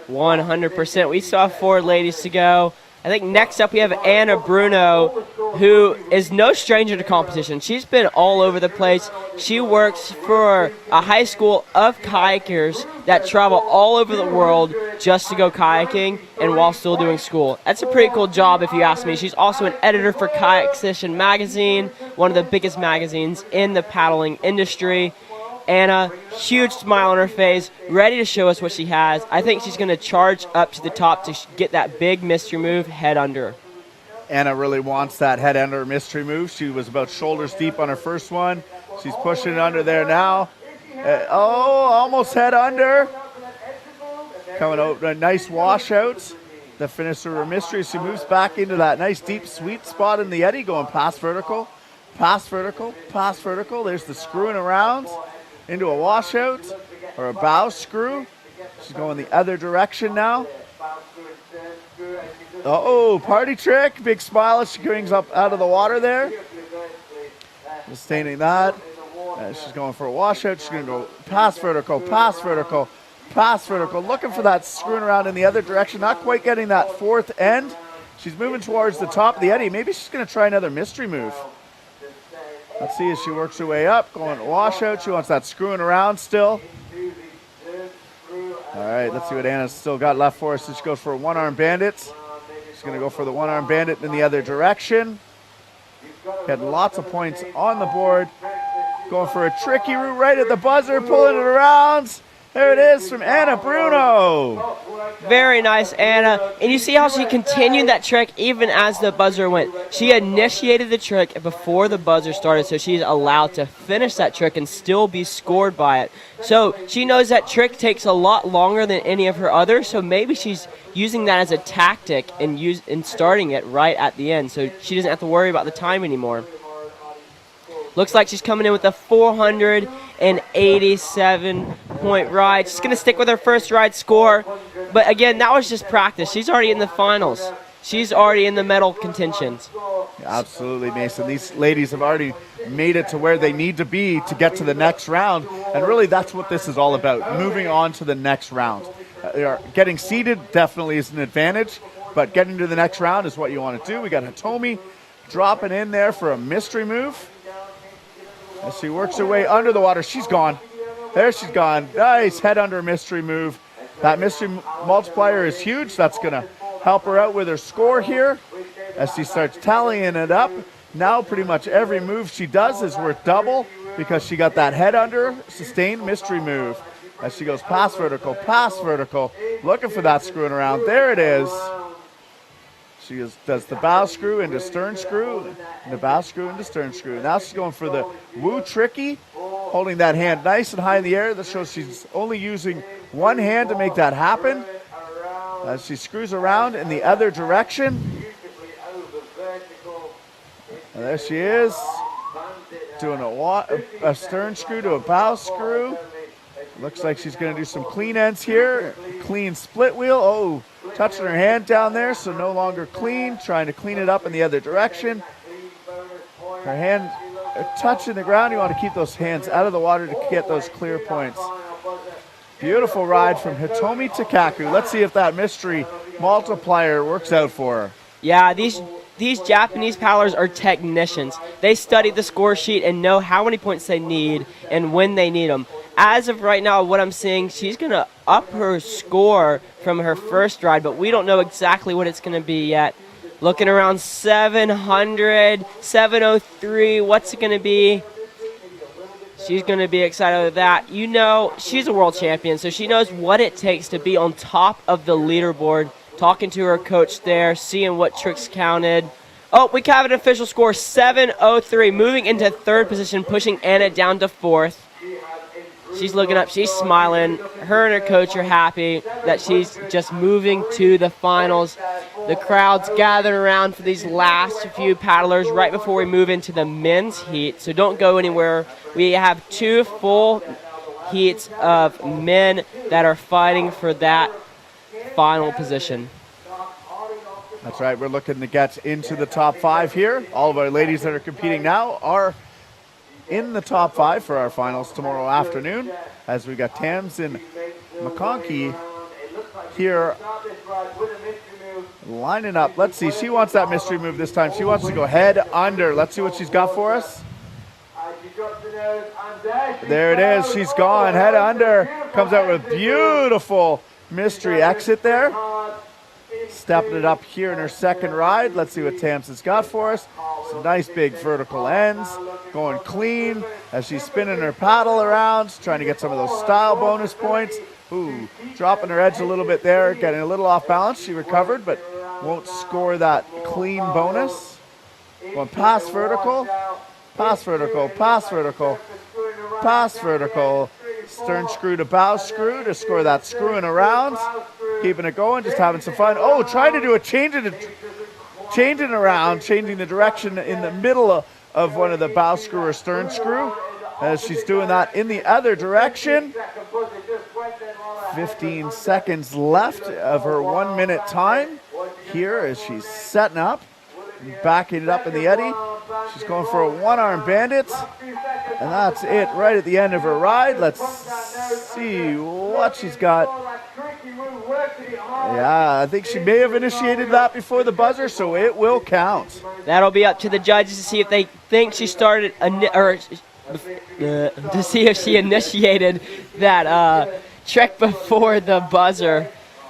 100%. We saw 4 ladies to go. I think next up we have Anna Bruno, who is no stranger to competition. She's been all over the place. She works for a high school of kayakers that travel all over the world just to go kayaking and while still doing school. That's a pretty cool job if you ask me. She's also an editor for Kayak Session magazine, one of the biggest magazines in the paddling industry. Anna, huge smile on her face, ready to show us what she has. I think she's going to charge up to the top to get that big mystery move, head under. Anna really wants that head under mystery move. She was about shoulders deep on her first one. She's pushing it under there now. Almost head under. Coming out a nice washout. The finish of her mystery. She moves back into that nice deep sweet spot in the eddy, going past vertical, past vertical, past vertical. There's the screwing around into a washout or a bow screw. She's going the other direction now. Oh, party trick. Big smile as she brings up out of the water there. Sustaining that. She's going for a washout. She's going to go past vertical, past vertical, past vertical. Looking for that screwing around in the other direction. Not quite getting that fourth end. She's moving towards the top of the eddy. Maybe she's going to try another mystery move. Let's see as she works her way up, going to washout. She wants that screwing around still. All right, let's see what Anna's still got left for us. So she goes for a one-arm bandit. She's going to go for the one-arm bandit in the other direction. Had lots of points on the board. Going for a tricky route right at the buzzer, pulling it around. There it is from Anna Bruno. Very nice, Anna. And you see how she continued that trick even as the buzzer went. She initiated the trick before the buzzer started, so she's allowed to finish that trick and still be scored by it. So she knows that trick takes a lot longer than any of her others, so maybe she's using that as a tactic and starting it right at the end, so she doesn't have to worry about the time anymore. Looks like she's coming in with a 487-point ride. She's going to stick with her first ride score. But again, that was just practice. She's already in the finals. She's already in the medal contentions. Absolutely, Mason. These ladies have already made it to where they need to be to get to the next round. And really, that's what this is all about, moving on to the next round. Getting seeded definitely is an advantage, but getting to the next round is what you want to do. We got Hitomi dropping in there for a mystery move. As she works her way under the water, she's gone. There she's gone. Nice head under mystery move. That mystery multiplier is huge. That's going to help her out with her score here as she starts tallying it up. Now pretty much every move she does is worth double because she got that head under sustained mystery move. As she goes past vertical, looking for that screwing around. There it is. She does the bow screw into stern screw, and the bow screw into stern screw. Now she's going for the woo tricky holding that hand nice and high in the air. This shows she's only using one hand to make that happen. As she screws around in the other direction. And there she is, doing a stern screw to a bow screw. Looks like she's going to do some clean ends here. Clean split wheel. Oh, touching her hand down there, so no longer clean. Trying to clean it up in the other direction. Her hand touching the ground. You want to keep those hands out of the water to get those clear points. Beautiful ride from Hitomi Takaku. Let's see if that mystery multiplier works out for her. Yeah, these Japanese paddlers are technicians. They study the score sheet and know how many points they need and when they need them. As of right now, what I'm seeing, she's going to up her score from her first ride, but we don't know exactly what it's going to be yet. Looking around 700, 703, what's it going to be? She's going to be excited with that. You know, she's a world champion, so she knows what it takes to be on top of the leaderboard. Talking to her coach there, seeing what tricks counted. Oh, we have an official score, 703, moving into third position, pushing Anna down to fourth. She's looking up, she's smiling. Her and her coach are happy that she's just moving to the finals. The crowd's gathered around for these last few paddlers right before we move into the men's heat, so don't go anywhere. We have 2 full heats of men that are fighting for that final position. That's right, we're looking to get into the top 5 here. All of our ladies that are competing now are in the top 5 for our finals tomorrow afternoon, as we got Tamsin McConkey here lining up. Let's see, she wants that mystery move this time. She wants to go head under. Let's see what she's got for us. There it is, she's gone head under. Comes out with beautiful mystery exit there. Stepping it up here in her second ride. Let's see what Tamsin's got for us. Some nice big vertical ends. Going clean as she's spinning her paddle around, trying to get some of those style bonus points. Ooh, dropping her edge a little bit there, getting a little off balance. She recovered, but won't score that clean bonus. Going past vertical, past vertical, past vertical, past vertical. Stern screw to bow screw to score that screwing around. Keeping it going, just having some fun. Oh, trying to do a changing around, changing the direction in the middle of one of the bow screw or stern screw. As she's doing that in the other direction. 15 seconds left of her 1 minute time here as she's setting up, backing it up in the eddy. She's going for a one-arm bandit, and that's it right at the end of her ride. Let's see what she's got. Yeah, I think she may have initiated that before the buzzer, so it will count. That'll be up to the judges to see if they think she started, to see if she initiated that trick before the buzzer.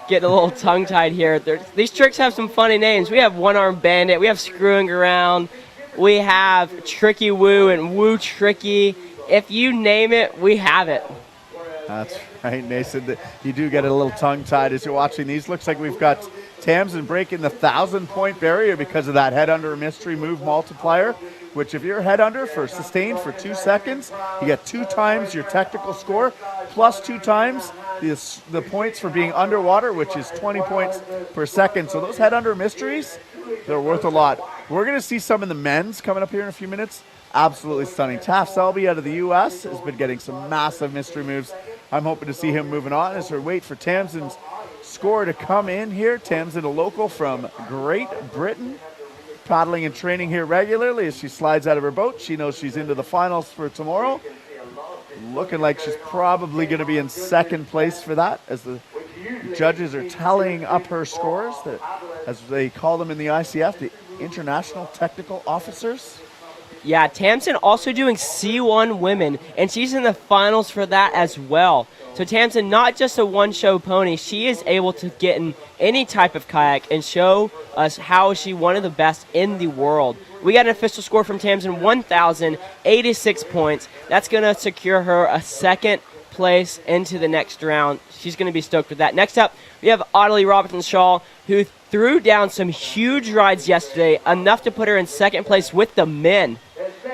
Getting a little tongue-tied here. These tricks have some funny names. We have one-arm bandit. We have screwing around. We have tricky woo and woo tricky. If you name it, we have it. That's right, Mason. You do get a little tongue-tied as you're watching these. Looks like we've got Tamsin breaking the 1,000-point barrier because of that head under mystery move multiplier, which if you're head under for sustained for 2 seconds, you get 2 times your technical score, plus 2 times the points for being underwater, which is 20 points per second. So those head under mysteries, they're worth a lot. We're going to see some in the men's coming up here in a few minutes. Absolutely stunning. Taft Selby out of the U.S. has been getting some massive mystery moves. I'm hoping to see him moving on as we wait for Tamsin's score to come in here. Tamsin, a local from Great Britain, paddling and training here regularly. As she slides out of her boat, she knows she's into the finals for tomorrow. Looking like she's probably going to be in second place for that, as the judges are tallying up her scores, as they call them in the ICF, the International Technical Officers. Yeah, Tamsin also doing C1 women, and she's in the finals for that as well. So Tamsin, not just a one-show pony, she is able to get in any type of kayak and show us how she's one of the best in the world. We got an official score from Tamsin, 1,086 points. That's going to secure her a second place into the next round. She's going to be stoked with that. Next up, we have Audley Robertson-Shaw, who threw down some huge rides yesterday, enough to put her in second place with the men.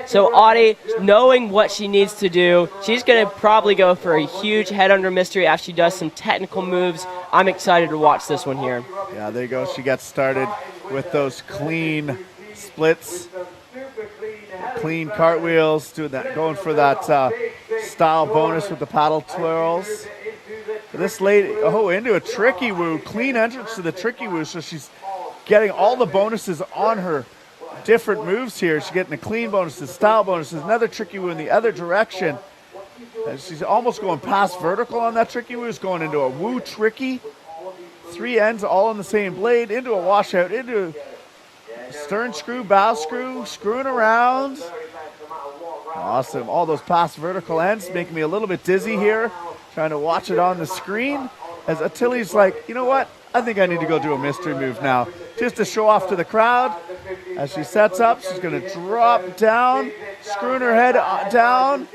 So Audie, knowing what she needs to do, she's going to probably go for a huge head under mystery after she does some technical moves. I'm excited to watch this one here. Yeah, there you go. She gets started with those clean splits, clean cartwheels, doing that, going for that style bonus with the paddle twirls. This lady, into a tricky woo, clean entrance to the tricky woo, so she's getting all the bonuses on her different moves here. She's getting the clean bonuses, style bonuses, another tricky woo in the other direction. And she's almost going past vertical on that tricky woo. Is going into a woo tricky. 3 ends all on the same blade, into a washout, into stern screw, bow screw, screwing around. Awesome. All those past vertical ends making me a little bit dizzy here, trying to watch it on the screen. As Attili's like, you know what? I think I need to go do a mystery move now, just to show off to the crowd. As she sets up, she's going to drop down, screwing her head down.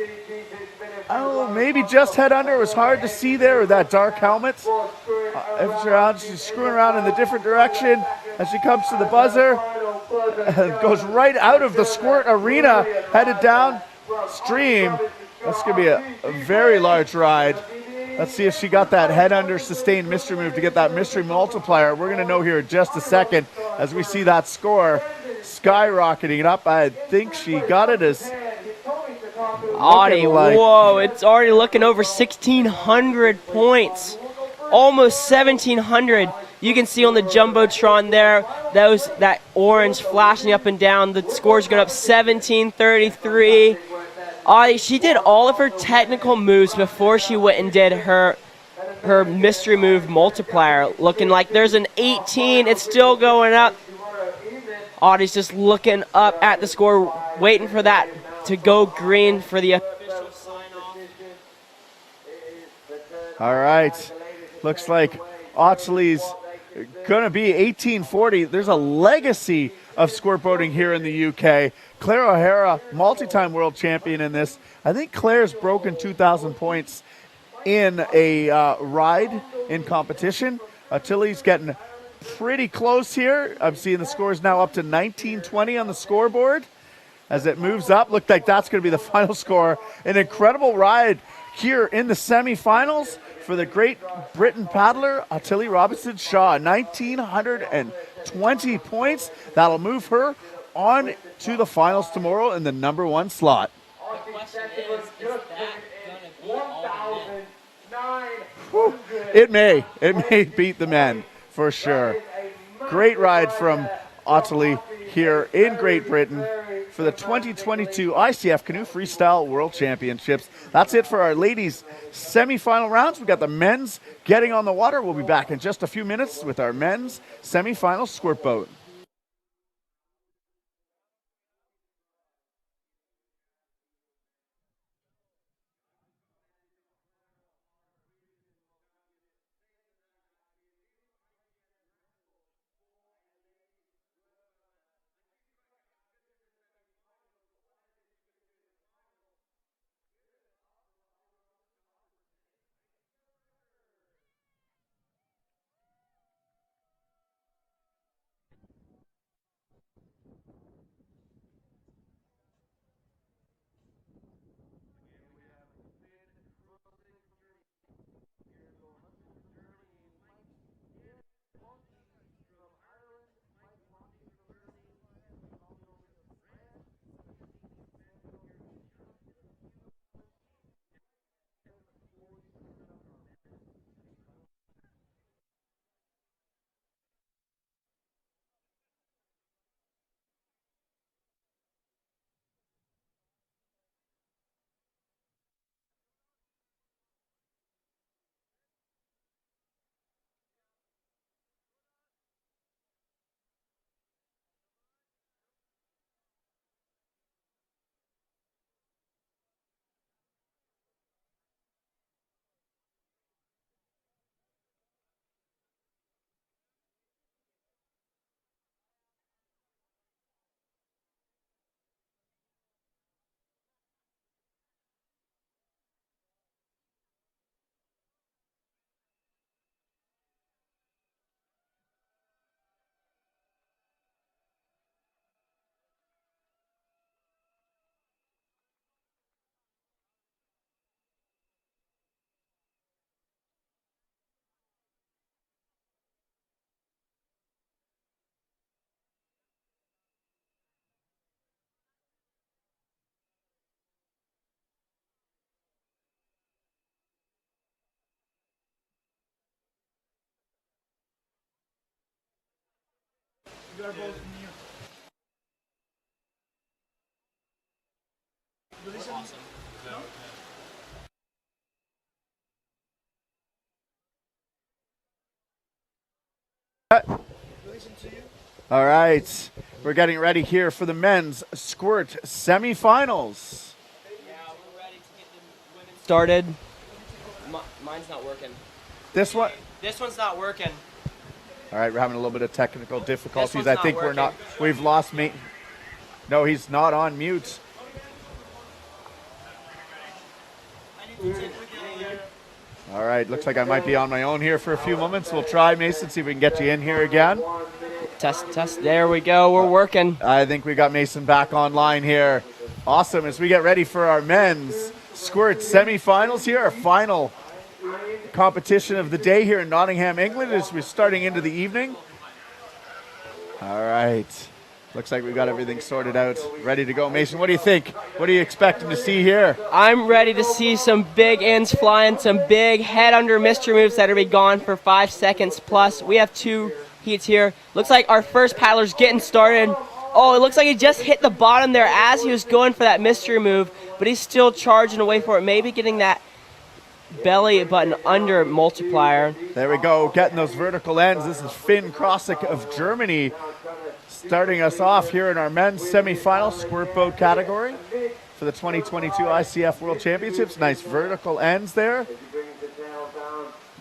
Oh, maybe just head under. It was hard to see there with that dark helmet. She's screwing around in the different direction as she comes to the buzzer. And goes right out of the Squirt arena, headed down stream. That's going to be a very large ride. Let's see if she got that head under sustained mystery move to get that mystery multiplier. We're going to know here in just a second as we see that score skyrocketing up. I think she got it as Audie, whoa, it's already looking over 1,600 points. Almost 1,700. You can see on the Jumbotron there, that orange flashing up and down. The score's going up 1733. Audie, she did all of her technical moves before she went and did her mystery move multiplier. Looking like there's an 18. It's still going up. Audie's just looking up at the score, waiting for that to go green for the official sign-off. All right. Looks like Attili's going to be 1840. There's a legacy of squirt boating here in the UK. Claire O'Hara, multi-time world champion in this. I think Claire's broken 2,000 points in a ride in competition. Attili's getting pretty close here. I'm seeing the scores now up to 1920 on the scoreboard. As it moves up, looked like that's going to be the final score. An incredible ride here in the semifinals for the Great Britain paddler, Attili Robinson-Shaw. 1,920 points. That'll move her on to the finals tomorrow in the number 1 slot. The question is that going to be all Whew. It may beat the men, for sure. Great ride from Attili here in Great Britain for the 2022 ICF Canoe Freestyle World Championships. That's it for our ladies' semifinal rounds. We've got the men's getting on the water. We'll be back in just a few minutes with our men's semifinal squirt boat. All right, we're getting ready here for the men's squirt semifinals. Yeah, we're ready to get the women started. Mine's not working. This one? This one's not working. All right, we're having a little bit of technical difficulties. This I one's think not we're not. We've lost mate. No, he's not on mute. All right, looks like I might be on my own here for a few moments. We'll try, Mason, see if we can get you in here again. Test. There we go. We're working. I think we got Mason back online here. Awesome. As we get ready for our men's squirt semifinals here, our final competition of the day here in Nottingham, England, as we're starting into the evening. All right. Looks like we've got everything sorted out, ready to go. Mason, what do you think? What are you expecting to see here? I'm ready to see some big ends flying, some big head under mystery moves that are be gone for 5 seconds plus. We have 2 heats here. Looks like our first paddler's getting started. Oh, it looks like he just hit the bottom there as he was going for that mystery move, but he's still charging away for it, maybe getting that belly button under multiplier. There we go, getting those vertical ends. This is Finn Krossick of Germany starting us off here in our men's semifinal squirt boat category for the 2022 ICF World Championships. Nice vertical ends there.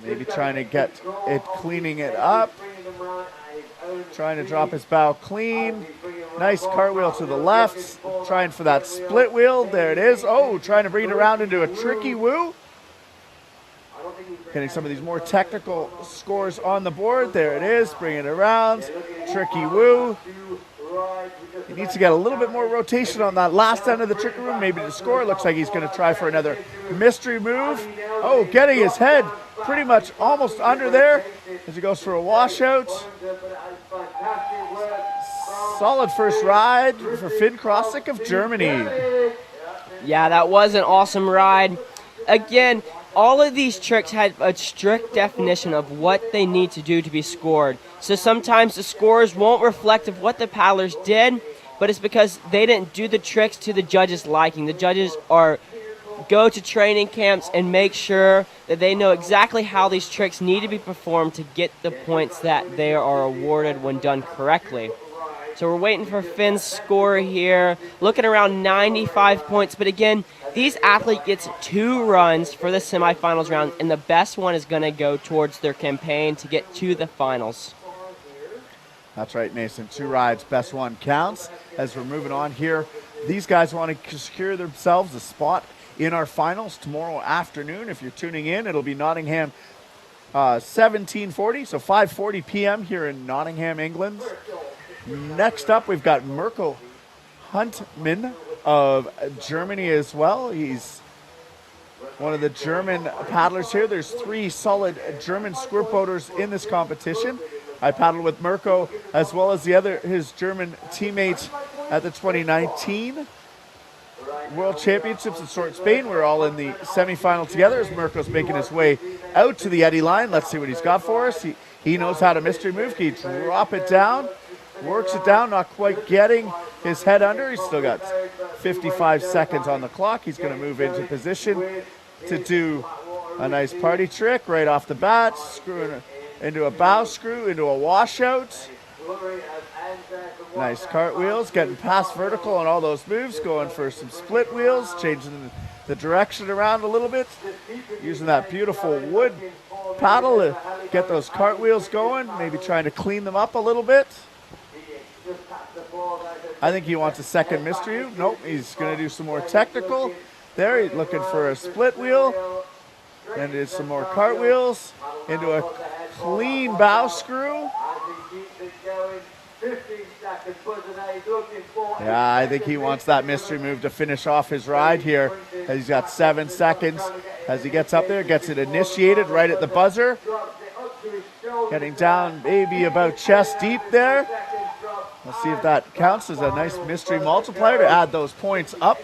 Maybe trying to get it, cleaning it up. Trying to drop his bow clean. Nice cartwheel to the left. Trying for that split wheel. There it is. Oh, trying to bring it around into a tricky woo. Getting some of these more technical scores on the board. There it is. Bring it around. Tricky woo. He needs to get a little bit more rotation on that last end of the tricky woo, maybe to score. Looks like he's going to try for another mystery move. Oh, getting his head pretty much almost under there as he goes for a washout. Solid first ride for Finn Krossick of Germany. Yeah, that was an awesome ride. Again, all of these tricks had a strict definition of what they need to do to be scored. So sometimes the scores won't reflect of what the paddlers did, but it's because they didn't do the tricks to the judges' liking. The judges go to training camps and make sure that they know exactly how these tricks need to be performed to get the points that they are awarded when done correctly. So we're waiting for Finn's score here, looking around 95 points. But again, these athletes gets 2 runs for the semifinals round, and the best one is going to go towards their campaign to get to the finals. That's right, Mason. 2 rides, best one counts. As we're moving on here, these guys want to secure themselves a spot in our finals tomorrow afternoon. If you're tuning in, it'll be Nottingham 17:40, so 5:40 p.m. here in Nottingham, England. Next up, we've got Mirko Huntman of Germany as well. He's one of the German paddlers here. There's 3 solid German squirt boaters in this competition. I paddled with Mirko as well as his German teammates at the 2019 World Championships in Sort, Spain. We're all in the semifinal together as Mirko's making his way out to the eddy line. Let's see what he's got for us. He knows how to mystery move. Can he drop it down? Works it down, not quite getting his head under. He's still got 55 seconds on the clock. He's going to move into position to do a nice party trick right off the bat. Screwing into a bow screw, into a washout. Nice cartwheels, getting past vertical on all those moves, going for some split wheels, changing the direction around a little bit, using that beautiful wood paddle to get those cartwheels going, maybe trying to clean them up a little bit. I think he wants a second mystery. Nope, he's going to do some more technical. There, he's looking for a split wheel. Then did some more cartwheels into a clean bow screw. Yeah, I think he wants that mystery move to finish off his ride here. He's got 7 seconds as he gets up there, gets it initiated right at the buzzer. Getting down maybe about chest deep there. Let's see if that counts as a nice mystery multiplier to add those points up.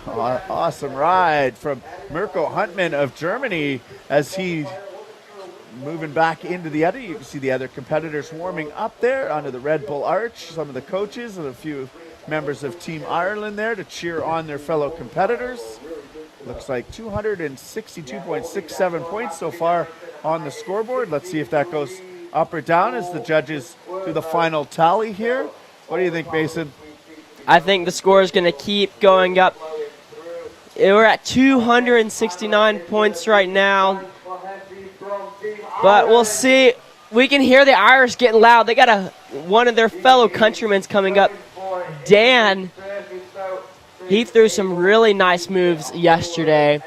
Awesome ride from Mirko Huntman of Germany as he moving back into the eddy. You can see the other competitors warming up there under the Red Bull Arch. Some of the coaches and a few members of Team Ireland there to cheer on their fellow competitors. Looks like 262.67 points so far on the scoreboard. Let's see if that goes up or down as the judges do the final tally here. What do you think, Mason? I think the score is going to keep going up. We're at 269 points right now. But we'll see. We can hear the Irish getting loud. They got one of their fellow countrymen coming up. Dan, he threw some really nice moves yesterday,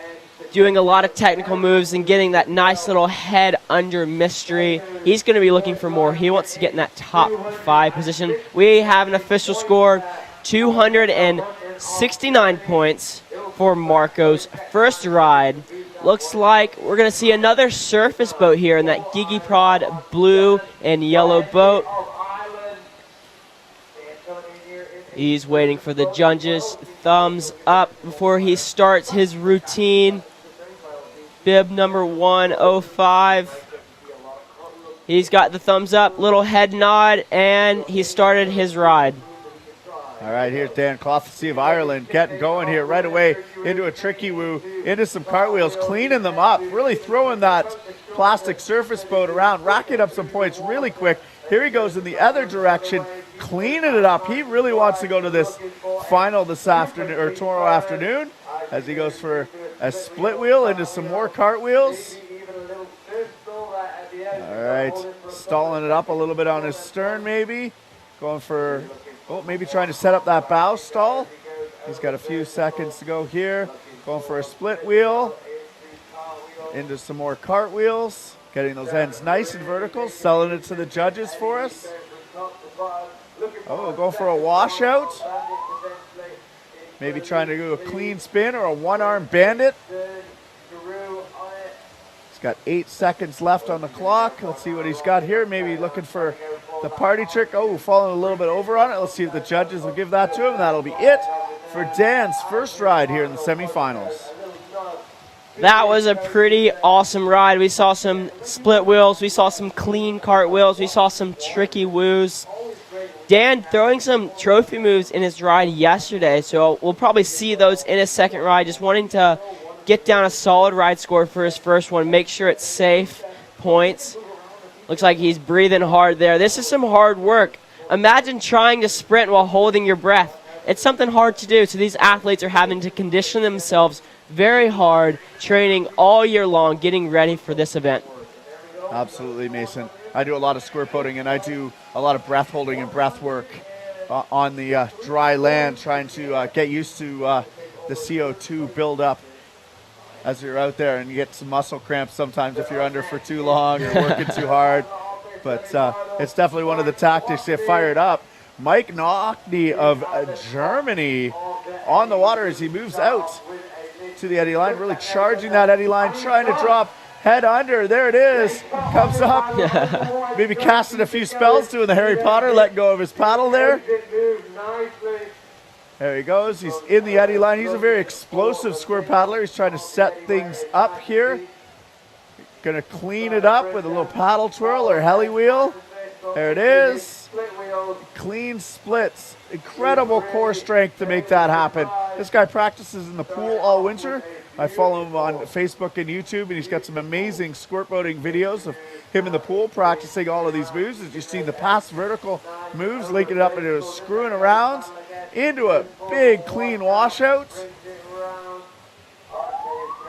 doing a lot of technical moves and getting that nice little head under mystery. He's going to be looking for more. He wants to get in that top 5 position. We have an official score, 269 points for Marco's first ride. Looks like we're going to see another surface boat here in that Gigi Prod blue and yellow boat. He's waiting for the judges' thumbs up before he starts his routine. Bib number 105. He's got the thumbs up, little head nod, and he started his ride. All right, here's Dan Clofficy of Ireland getting going here right away into a tricky woo, into some cartwheels, cleaning them up, really throwing that plastic surface boat around, racking up some points really quick. Here he goes in the other direction, cleaning it up. He really wants to go to this final this afternoon or tomorrow afternoon as he goes for a split wheel into some more cartwheels. All right, stalling it up a little bit on his stern maybe, going for... maybe trying to set up that bow stall. He's got a few seconds to go here. Going for a split wheel. Into some more cartwheels. Getting those ends nice and vertical. Selling it to the judges for us. We'll go for a washout. Maybe trying to do a clean spin or a one-arm bandit. He's got 8 seconds left on the clock. Let's see what he's got here. Maybe looking for the party trick. Falling a little bit over on it. Let's see if the judges will give that to him. That'll be it for Dan's first ride here in the semifinals. That was a pretty awesome ride. We saw some split wheels. We saw some clean cartwheels. We saw some tricky woos. Dan throwing some trophy moves in his ride yesterday, so we'll probably see those in his second ride. Just wanting to get down a solid ride score for his first one. Make sure it's safe points. Looks like he's breathing hard there. This is some hard work. Imagine trying to sprint while holding your breath. It's something hard to do, so these athletes are having to condition themselves very hard, training all year long, getting ready for this event. Absolutely, Mason. I do a lot of squirt boating, and I do a lot of breath holding and breath work on the dry land, trying to get used to the CO2 buildup as you're out there, and you get some muscle cramps sometimes if you're under for too long or working too hard. But it's definitely one of the tactics to get fired up. Mike Knockney of Germany on the water as he moves out to the eddy line, really charging that eddy line, trying to drop head under. There it is. Comes up. Maybe casting a few spells, doing the Harry Potter, letting go of his paddle there. There he goes. He's in the eddy line. He's a very explosive squirt paddler. He's trying to set things up here. Going to clean it up with a little paddle twirl or heli wheel. There it is. Clean splits. Incredible core strength to make that happen. This guy practices in the pool all winter. I follow him on Facebook and YouTube, and he's got some amazing squirt boating videos of him in the pool practicing all of these moves. As you see the past vertical moves, linking it up into screwing around into a big clean washout.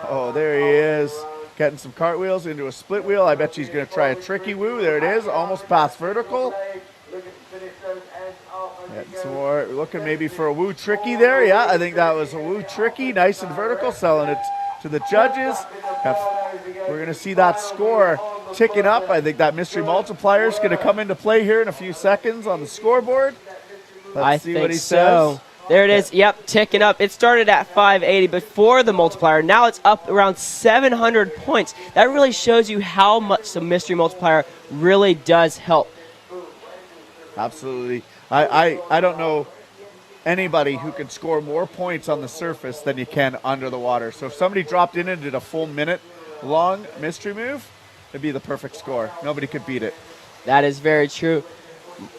Oh, there he is. Getting some cartwheels into a split wheel. I bet she's going to try a tricky woo. There it is, almost past vertical. Some more, looking maybe for a woo tricky there. Yeah, I think that was a woo tricky, nice and vertical, selling it to the judges. We're going to see that score ticking up. I think that mystery multiplier is going to come into play here in a few seconds on the scoreboard. Let's see what he says. There it is. Yep, ticking up. It started at 580 before the multiplier. Now it's up around 700 points. That really shows you how much the mystery multiplier really does help. Absolutely. I don't know anybody who can score more points on the surface than you can under the water. So if somebody dropped in and did a full minute long mystery move, it'd be the perfect score. Nobody could beat it. That is very true.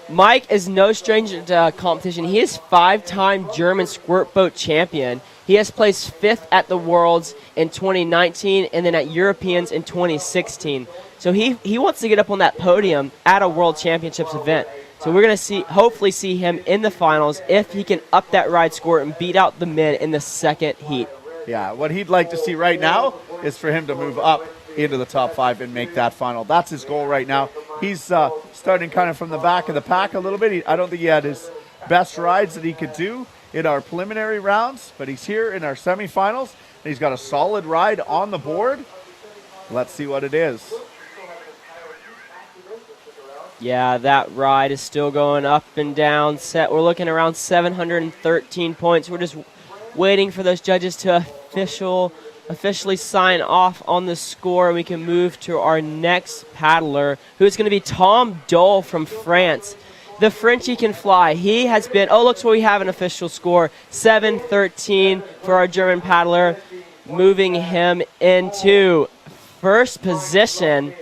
Mike is no stranger to competition. He is 5-time German squirt boat champion. He has placed 5th at the Worlds in 2019 and then at Europeans in 2016. So he wants to get up on that podium at a World Championships event. So we're going to hopefully see him in the finals if he can up that ride score and beat out the men in the second heat. Yeah, what he'd like to see right now is for him to move up into the top 5 and make that final. That's his goal right now. He's starting kind of from the back of the pack a little bit. I don't think he had his best rides that he could do in our preliminary rounds, but he's here in our semifinals, and he's got a solid ride on the board. Let's see what it is. Yeah, that ride is still going up and down. We're looking around 713 points. We're just waiting for those judges to officially sign off on the score. We can move to our next paddler, who's going to be Tom Dole from France. The Frenchie can fly. He has been, looks what we have an official score, 713 for our German paddler, moving him into first position.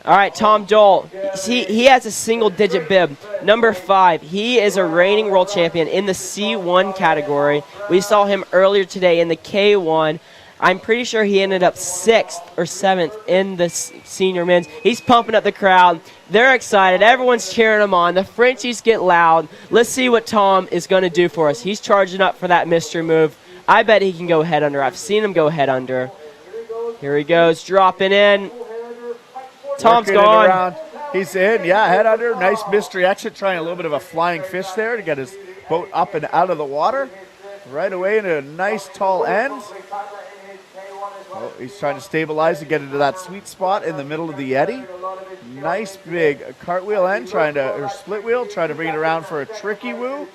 All right, Tom Dole, he has a single-digit bib, number 5. He is a reigning world champion in the C1 category. We saw him earlier today in the K1. I'm pretty sure he ended up 6th or 7th in the senior men's. He's pumping up the crowd. They're excited. Everyone's cheering him on. The Frenchies get loud. Let's see what Tom is going to do for us. He's charging up for that mystery move. I bet he can go head under. I've seen him go head under. Here he goes, dropping in. Tom's gone. He's in, yeah, head under. Nice mystery exit, trying a little bit of a flying fish there to get his boat up and out of the water. Right away into a nice tall end. Oh, he's trying to stabilize and get into that sweet spot in the middle of the eddy. Nice big cartwheel end, or split wheel, trying to bring it around for a tricky woo.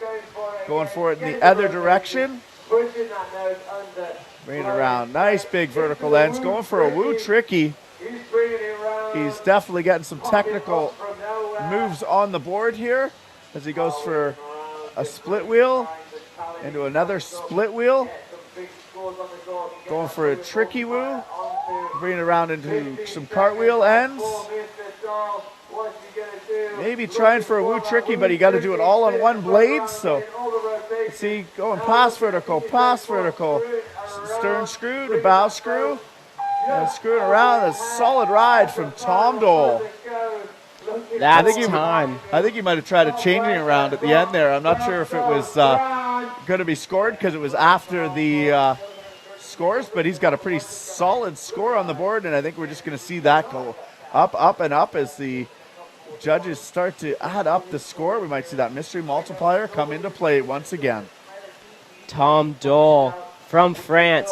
Going for it in the other direction. Bring it around. Nice big vertical ends. Going for a woo tricky. He's definitely getting some technical moves on the board here as he goes for a split wheel into another split wheel. Going for a tricky woo. Bringing it around into some cartwheel ends. Maybe trying for a woo tricky, but you got to do it all on one blade. So let's see, going past vertical, stern screw to bow screw. And screwing around, a solid ride from Tom Dole. That's time. I think he might have tried a changing around at the end there. I'm not sure if it was going to be scored because it was after the scores, but he's got a pretty solid score on the board, and I think we're just going to see that go up, up, and up as the judges start to add up the score. We might see that mystery multiplier come into play once again. Tom Dole from France.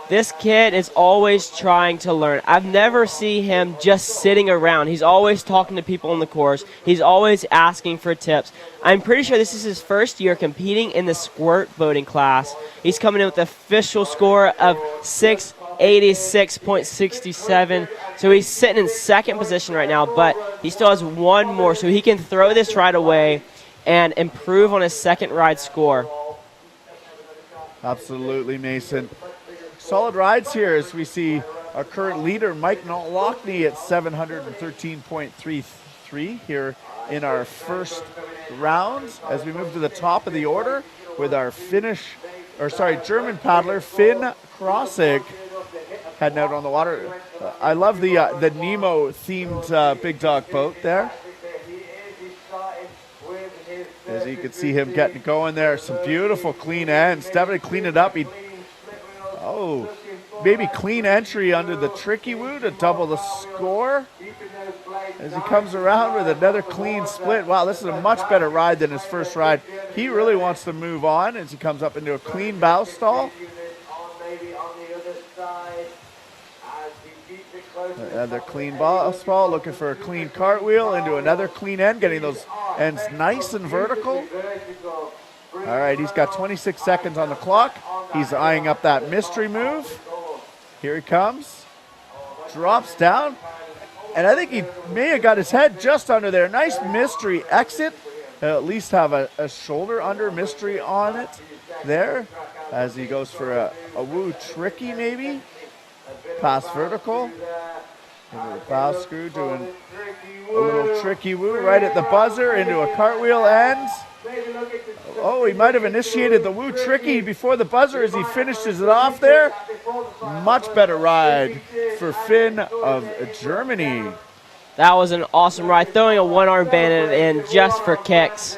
This kid is always trying to learn. I've never seen him just sitting around. He's always talking to people on the course. He's always asking for tips. I'm pretty sure this is his first year competing in the squirt boating class. He's coming in with an official score of 686.67. So he's sitting in second position right now, but he still has one more, so he can throw this right away and improve on his second ride score. Absolutely, Mason. Solid rides here as we see our current leader, Mike Lockney, at 713.33 here in our first round. As we move to the top of the order with our German paddler, Finn Krossig, heading out on the water. I love the Nemo-themed big dog boat there. As you can see him getting going there. Some beautiful clean ends. Definitely clean it up. Maybe clean entry under the tricky woo to double the score. As he comes around with another clean split. Wow, this is a much better ride than his first ride. He really wants to move on as he comes up into a clean bow stall. Another clean bow stall, looking for a clean cartwheel into another clean end, getting those ends nice and vertical. All right, he's got 26 seconds on the clock. He's eyeing up that mystery move. Here he comes. Drops down. And I think he may have got his head just under there. Nice mystery exit. At least have a shoulder under mystery on it there. As he goes for a woo tricky maybe. Pass vertical. Into the bow screw, doing a little tricky woo right at the buzzer, into a cartwheel and, oh, he might have initiated the woo tricky before the buzzer as he finishes it off there. Much better ride for Finn of Germany. That was an awesome ride, throwing a one-arm bandit in just for kicks.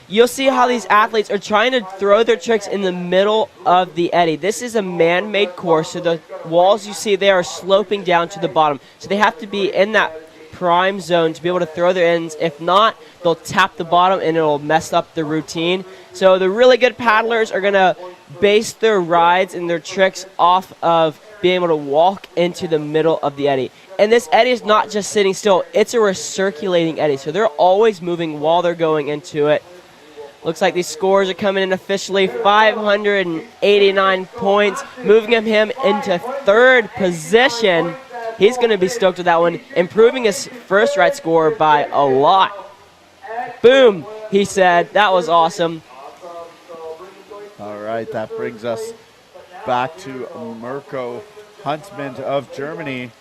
You'll see how these athletes are trying to throw their tricks in the middle of the eddy. This is a man-made course, so the walls you see there are sloping down to the bottom. So they have to be in that prime zone to be able to throw their ends. If not, they'll tap the bottom and it'll mess up the routine. So the really good paddlers are going to base their rides and their tricks off of being able to walk into the middle of the eddy. And this eddy is not just sitting still, it's a recirculating eddy. So they're always moving while they're going into it. Looks like these scores are coming in officially. 589 points, moving him into third position. He's going to be stoked with that one, improving his first ride score by a lot. Boom, he said. That was awesome. All right, that brings us back to Mirko Huntsman of Germany.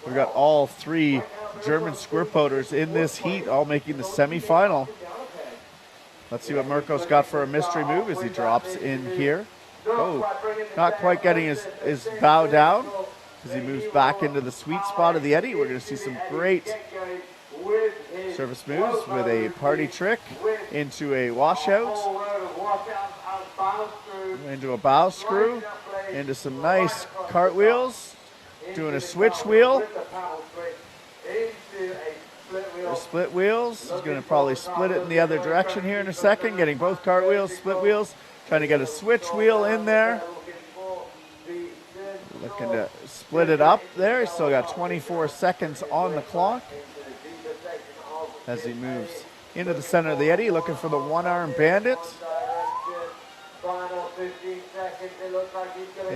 We've got all three German squirt boaters in this heat, all making the semifinal. Let's see what Mirko's got for a mystery move as he drops in here. Oh, not quite getting his bow down as he moves back into the sweet spot of the eddy. We're going to see some great service moves with a party trick into a washout, into a bow screw, into some nice cartwheels, doing a switch wheel. Split wheels. He's going to probably split it in the other direction here in a second, getting both cartwheels, split wheels, trying to get a switch wheel in there. Looking to split it up there. He's still got 24 seconds on the clock as he moves into the center of the eddy, looking for the one-arm bandit.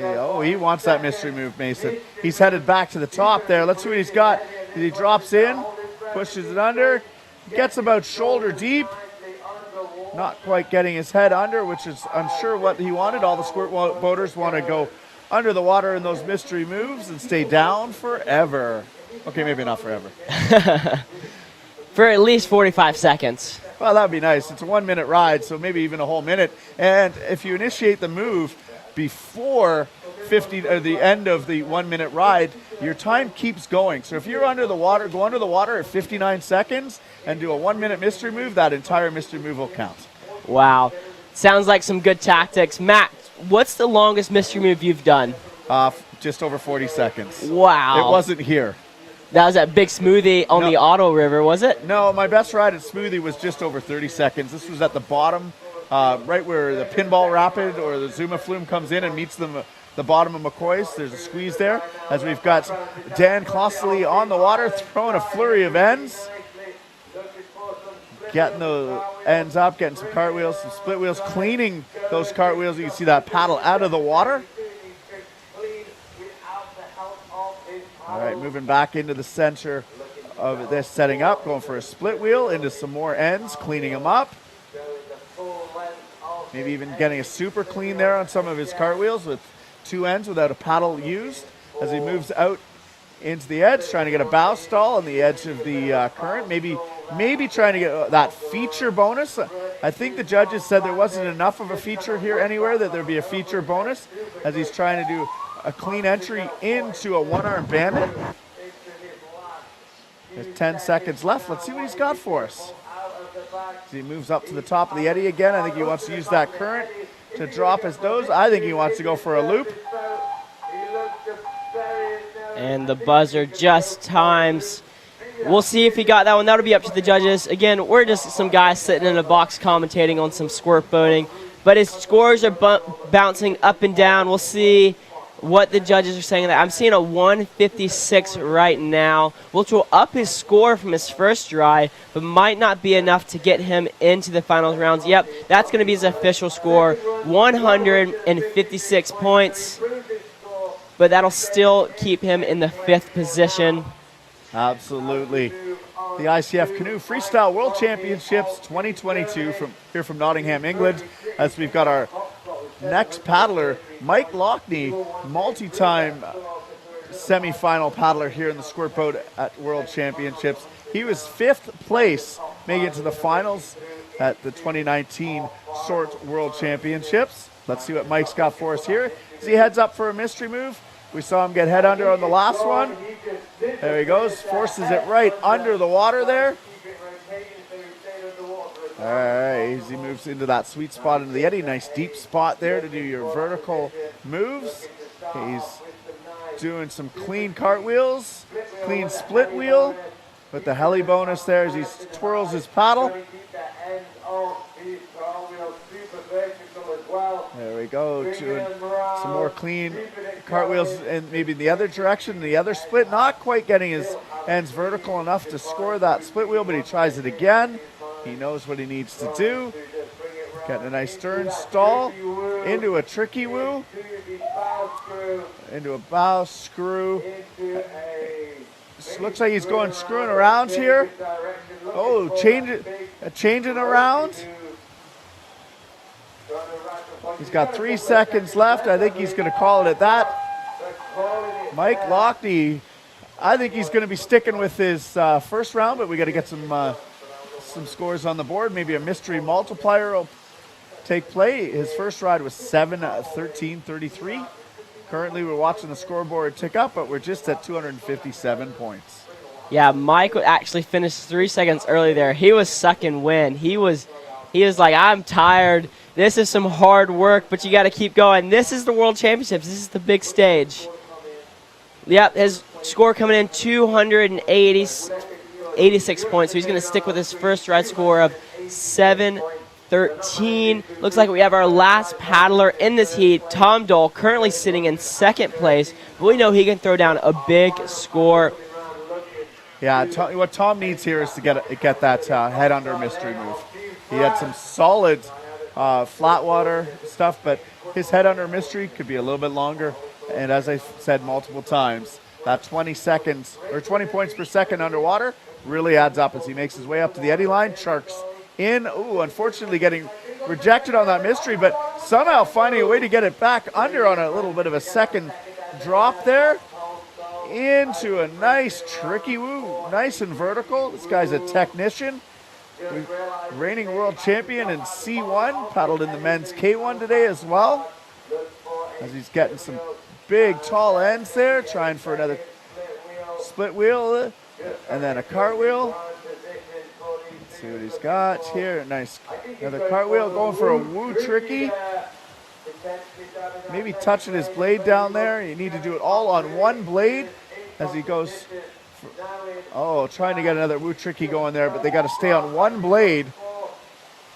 Oh, he wants that mystery move, Mason. He's headed back to the top there. Let's see what he's got. He drops in, pushes it under, gets about shoulder deep. Not quite getting his head under, which is, I'm sure, what he wanted. All the squirt boaters want to go under the water in those mystery moves and stay down forever. Okay, maybe not forever. For at least 45 seconds. Well, that would be nice. It's a 1 minute ride, so maybe even a whole minute. And if you initiate the move before the end of the 1 minute ride, your time keeps going. So if you're under the water, go under the water at 59 seconds and do a 1 minute mystery move, that entire mystery move will count. Wow. Sounds like some good tactics. Matt, what's the longest mystery move you've done? Just over 40 seconds. Wow. It wasn't here. That was that big smoothie on the Otto River, was it? No, my best ride at Smoothie was just over 30 seconds. This was at the bottom, right where the pinball rapid or the Zuma flume comes in and meets the bottom of McCoy's. There's a squeeze there as we've got Dan Clossley on the water throwing a flurry of ends. Getting the ends up, getting some cartwheels, some split wheels, cleaning those cartwheels. You can see that paddle out of the water. All right, moving back into the center of this, setting up, going for a split wheel into some more ends, cleaning them up. Maybe even getting a super clean there on some of his cartwheels with two ends without a paddle used as he moves out into the edge, trying to get a bow stall on the edge of the current. Maybe trying to get that feature bonus. I think the judges said there wasn't enough of a feature here anywhere, that there'd be a feature bonus as he's trying to do a clean entry into a one-arm bandit. There's 10 seconds left. Let's see what he's got for us. As he moves up to the top of the eddy again, I think he wants to use that current to drop his nose. I think he wants to go for a loop. And the buzzer just times. We'll see if he got that one. That'll be up to the judges. Again, we're just some guys sitting in a box commentating on some squirt boating. But his scores are bouncing up and down. We'll see what the judges are saying. I'm seeing a 156 right now, which will up his score from his first ride, but might not be enough to get him into the finals rounds. Yep, that's going to be his official score, 156 points, but that'll still keep him in the 5th position. Absolutely. The ICF Canoe Freestyle World Championships 2022 from Nottingham, England, as we've got our next paddler, Mike Lockney, multi-time semi-final paddler here in the squirt boat at World Championships. He was 5th place, making it to the finals at the 2019 Sort World Championships. Let's see what Mike's got for us here. As he heads up for a mystery move. We saw him get head under on the last one. There he goes, forces it right under the water there. All right, as he moves into that sweet spot into the eddy. Nice deep spot there to do your vertical moves. He's doing some clean cartwheels, clean split wheel with the heli bonus there as he twirls his paddle. There we go, doing some more clean cartwheels and maybe the other direction, the other split. Not quite getting his ends vertical enough to score that split wheel, but he tries it again. He knows what he needs to do. Getting a nice stern stall into a tricky woo, into a bow screw. Looks like he's going screwing around here. Oh, changing around. He's got 3 seconds left. I think he's going to call it at that. Mike Lochte, I think he's going to be sticking with his first round, but we got to get some scores on the board. Maybe a mystery multiplier will take play. His first ride was 7:13:33. Currently, we're watching the scoreboard tick up, but we're just at 257 points. Yeah, Mike actually finished 3 seconds early there. He was sucking wind. He was like, I'm tired. This is some hard work, but you got to keep going. This is the World Championships. This is the big stage. Yep, his score coming in 286 points. So he's going to stick with his first ride score of 7:13. Looks like we have our last paddler in this heat, Tom Dole, currently sitting in 2nd place. But we know he can throw down a big score. Yeah, what Tom needs here is to get that head under mystery move. He had some solid flat water stuff, but his head under mystery could be a little bit longer. And as I said multiple times, that 20 seconds or 20 points per second underwater really adds up as he makes his way up to the eddy line. Sharks in. Ooh, unfortunately getting rejected on that mystery, but somehow finding a way to get it back under on a little bit of a second drop there. Into a nice tricky woo, nice and vertical. This guy's a technician. Reigning world champion in C1, paddled in the men's K1 today as well. As he's getting some big tall ends there, trying for another split wheel and then a cartwheel. Let's see what he's got here. Nice, another cartwheel, going for a woo tricky. Maybe touching his blade down there. You need to do it all on one blade as he goes. Trying to get another woo tricky going there, but they got to stay on one blade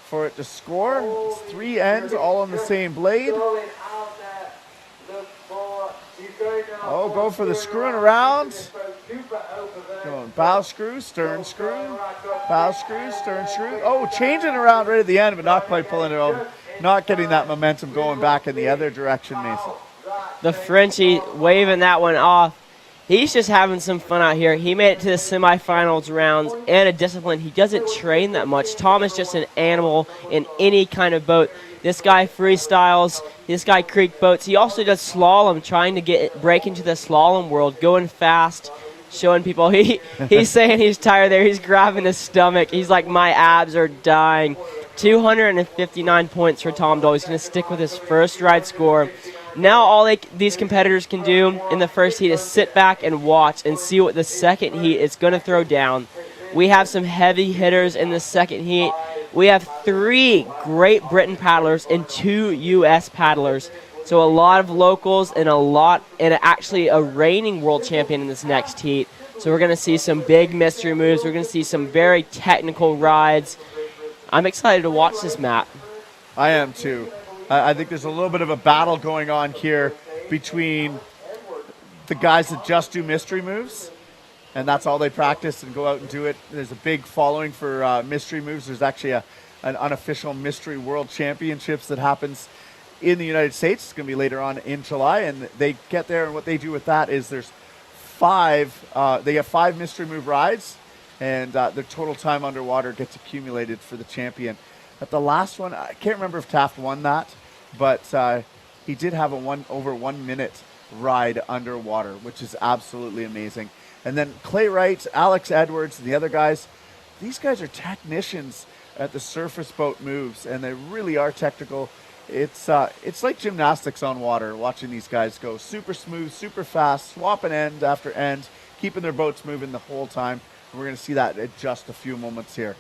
for it to score. It's 3 ends all on the same blade. Go for the screwing around. Going bow screw, stern screw, bow screw, stern screw. Changing around right at the end, but not quite pulling it over. Not getting that momentum going back in the other direction, Mason. The Frenchie waving that one off. He's just having some fun out here. He made it to the semifinals rounds and a discipline. He doesn't train that much. Tom is just an animal in any kind of boat. This guy freestyles. This guy creek boats. He also does slalom, trying to break into the slalom world, going fast, showing people. He's saying he's tired there. He's grabbing his stomach. He's like, my abs are dying. 259 points for Tom Dole. He's going to stick with his first ride score. Now all these competitors can do in the first heat is sit back and watch and see what the second heat is going to throw down. We have some heavy hitters in the second heat. We have 3 Great Britain paddlers and 2 U.S. paddlers. So a lot of locals and actually a reigning world champion in this next heat. So we're going to see some big mystery moves. We're going to see some very technical rides. I'm excited to watch this, Matt. I am too. I think there's a little bit of a battle going on here between the guys that just do mystery moves, and that's all they practice and go out and do it. There's a big following for mystery moves. There's actually an unofficial mystery world championships that happens in the United States. It's going to be later on in July, and they get there, and what they do with that is there's 5. They have 5 mystery move rides, and their total time underwater gets accumulated for the champion. At the last one, I can't remember if Taft won that, but he did have over 1 minute ride underwater, which is absolutely amazing. And then Clay Wright, Alex Edwards, and the other guys, these guys are technicians at the surface boat moves, and they really are technical. It's like gymnastics on water, watching these guys go super smooth, super fast, swapping end after end, keeping their boats moving the whole time. And we're going to see that in just a few moments here.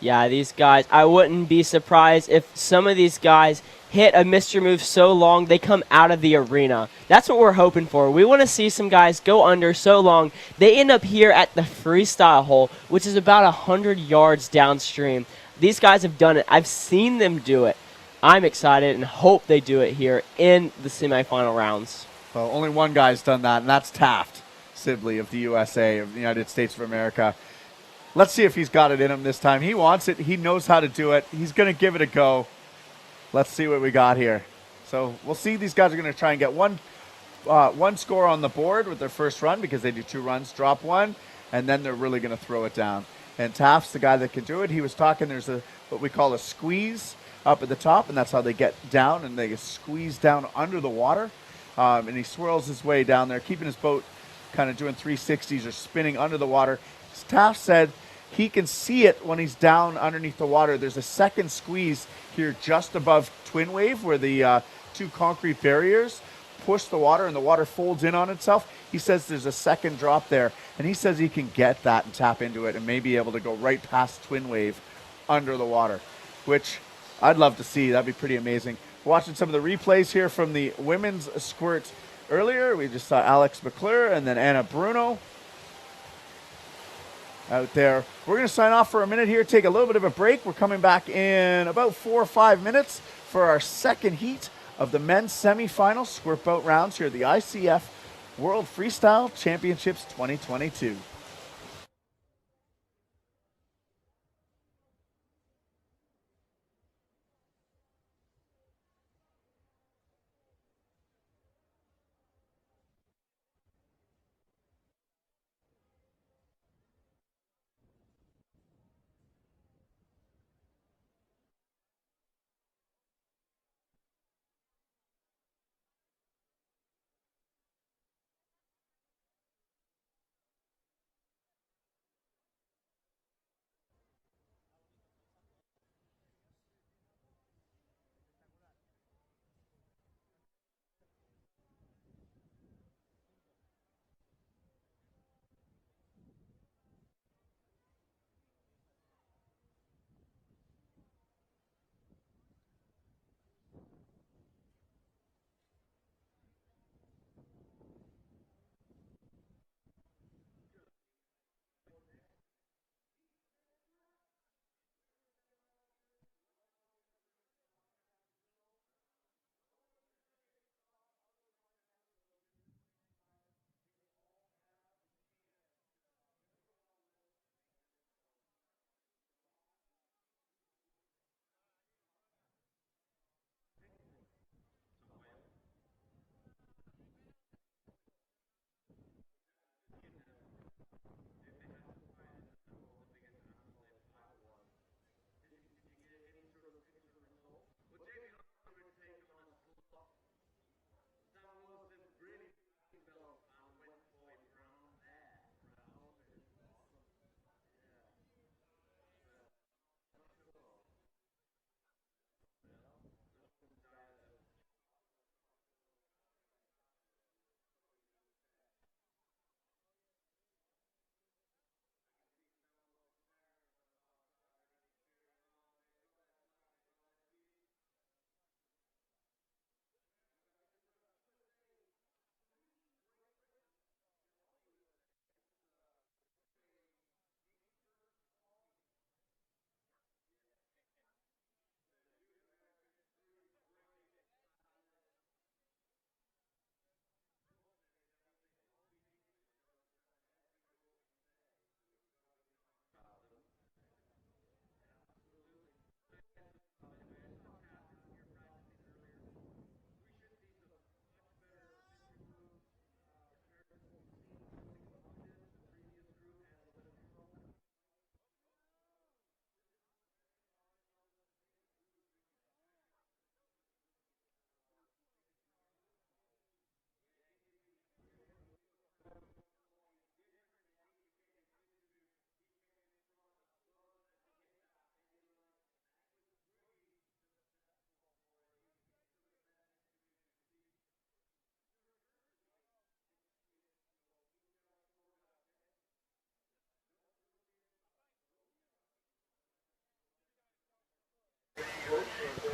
Yeah, these guys, I wouldn't be surprised if some of these guys hit a Mr. Move so long they come out of the arena. That's what we're hoping for. We want to see some guys go under so long they end up here at the freestyle hole, which is about 100 yards downstream. These guys have done it. I've seen them do it. I'm excited and hope they do it here in the semifinal rounds. Well, only one guy's done that, and that's Taft Sibley of the USA, of the United States of America. Let's see if he's got it in him this time. He wants it. He knows how to do it. He's going to give it a go. Let's see what we got here. So we'll see. These guys are going to try and get one score on the board with their first run, because they do 2 runs, drop 1, and then they're really going to throw it down. And Taft's the guy that can do it. He was talking, there's what we call a squeeze up at the top, and that's how they get down, and they squeeze down under the water. And he swirls his way down there, keeping his boat kind of doing 360s or spinning under the water. Taft said he can see it when he's down underneath the water. There's a second squeeze here just above Twin Wave, where the 2 concrete barriers push the water and the water folds in on itself. He says there's a second drop there, and he says he can get that and tap into it and may be able to go right past Twin Wave under the water, which I'd love to see. That'd be pretty amazing. Watching some of the replays here from the women's squirt earlier. We just saw Alex McClure and then Anna Bruno out there. We're going to sign off for a minute here, take a little bit of a break. We're coming back in about 4 or 5 minutes for our second heat of the men's semifinal squirt boat rounds here at the ICF World Freestyle Championships 2022.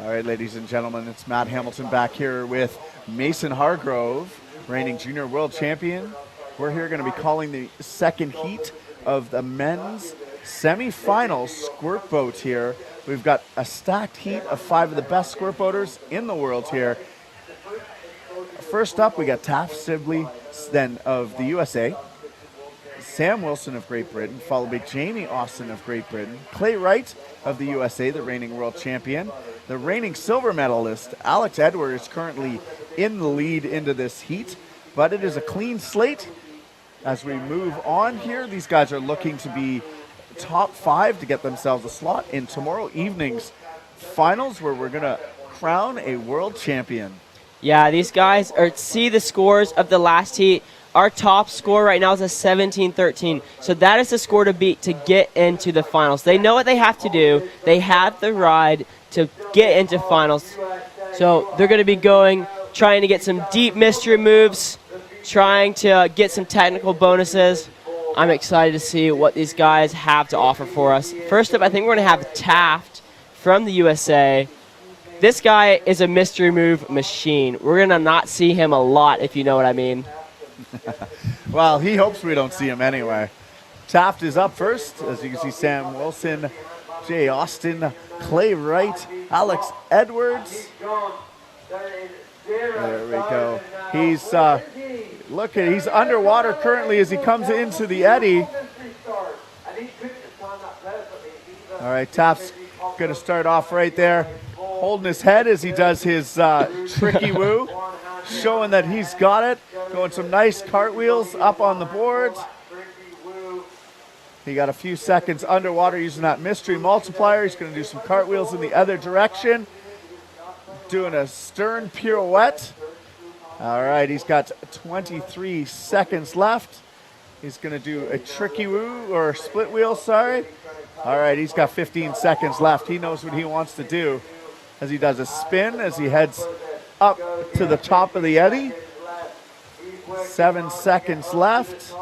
All right, ladies and gentlemen, it's Matt Hamilton back here with Mason Hargrove, reigning junior world champion. We're here going to be calling the second heat of the men's semifinal squirt boat here. We've got a stacked heat of 5 of the best squirt boaters in the world here. First up, we got Taff Sibley then of the USA, Sam Wilson of Great Britain, followed by Jamie Austin of Great Britain, Clay Wright of the USA, the reigning world champion, the reigning silver medalist, Alex Edwards, currently in the lead into this heat, but it is a clean slate. As we move on here, these guys are looking to be top 5 to get themselves a slot in tomorrow evening's finals, where we're going to crown a world champion. Yeah, these guys see the scores of the last heat. Our top score right now is a 17-13. So that is the score to beat to get into the finals. They know what they have to do. They have the ride to get into finals. So they're going to be trying to get some deep mystery moves, trying to get some technical bonuses. I'm excited to see what these guys have to offer for us. First up, I think we're going to have Taft from the USA. This guy is a mystery move machine. We're going to not see him a lot, if you know what I mean. Well, he hopes we don't see him anyway. Taft is up first. As you can see, Sam Wilson, Jay Austin, Clay Wright, Alex Edwards. There we go. He's he's underwater currently as he comes into the eddy. All right, Taft's going to start off right there, holding his head as he does his tricky woo, showing that he's got it, going some nice cartwheels up on the boards. He got a few seconds underwater using that mystery multiplier. He's going to do some cartwheels in the other direction, doing a stern pirouette. All right, he's got 23 seconds left. He's going to do a tricky woo, or split wheel, sorry. All right, he's got 15 seconds left. He knows what he wants to do as he does a spin as he heads up to the top of the eddy. 7 seconds left.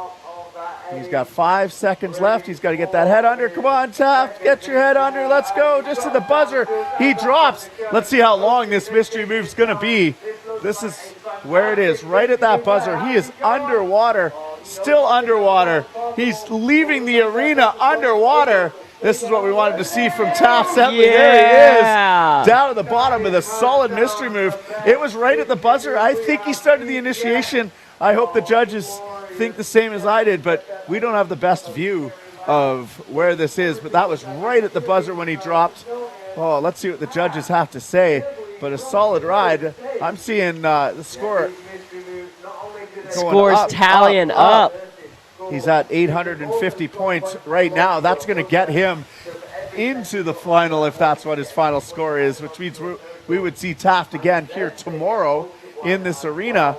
He's got 5 seconds left. He's got to get that head under. Come on, Taft, get your head under. Let's go. Just to the buzzer. He drops. Let's see how long this mystery move's going to be. This is where it is, right at that buzzer. He is underwater, still underwater. He's leaving the arena underwater. This is what we wanted to see from Taft Sibley. Yeah. There he is, down at the bottom with a solid mystery move. It was right at the buzzer. I think he started the initiation. I hope the judges think the same as I did, but we don't have the best view of where this is. But that was right at the buzzer when he dropped. Oh, let's see what the judges have to say. But a solid ride. I'm seeing the score. Scores tallying up. He's at 850 points right now. That's going to get him into the final if that's what his final score is, which means we would see Taft again here tomorrow in this arena.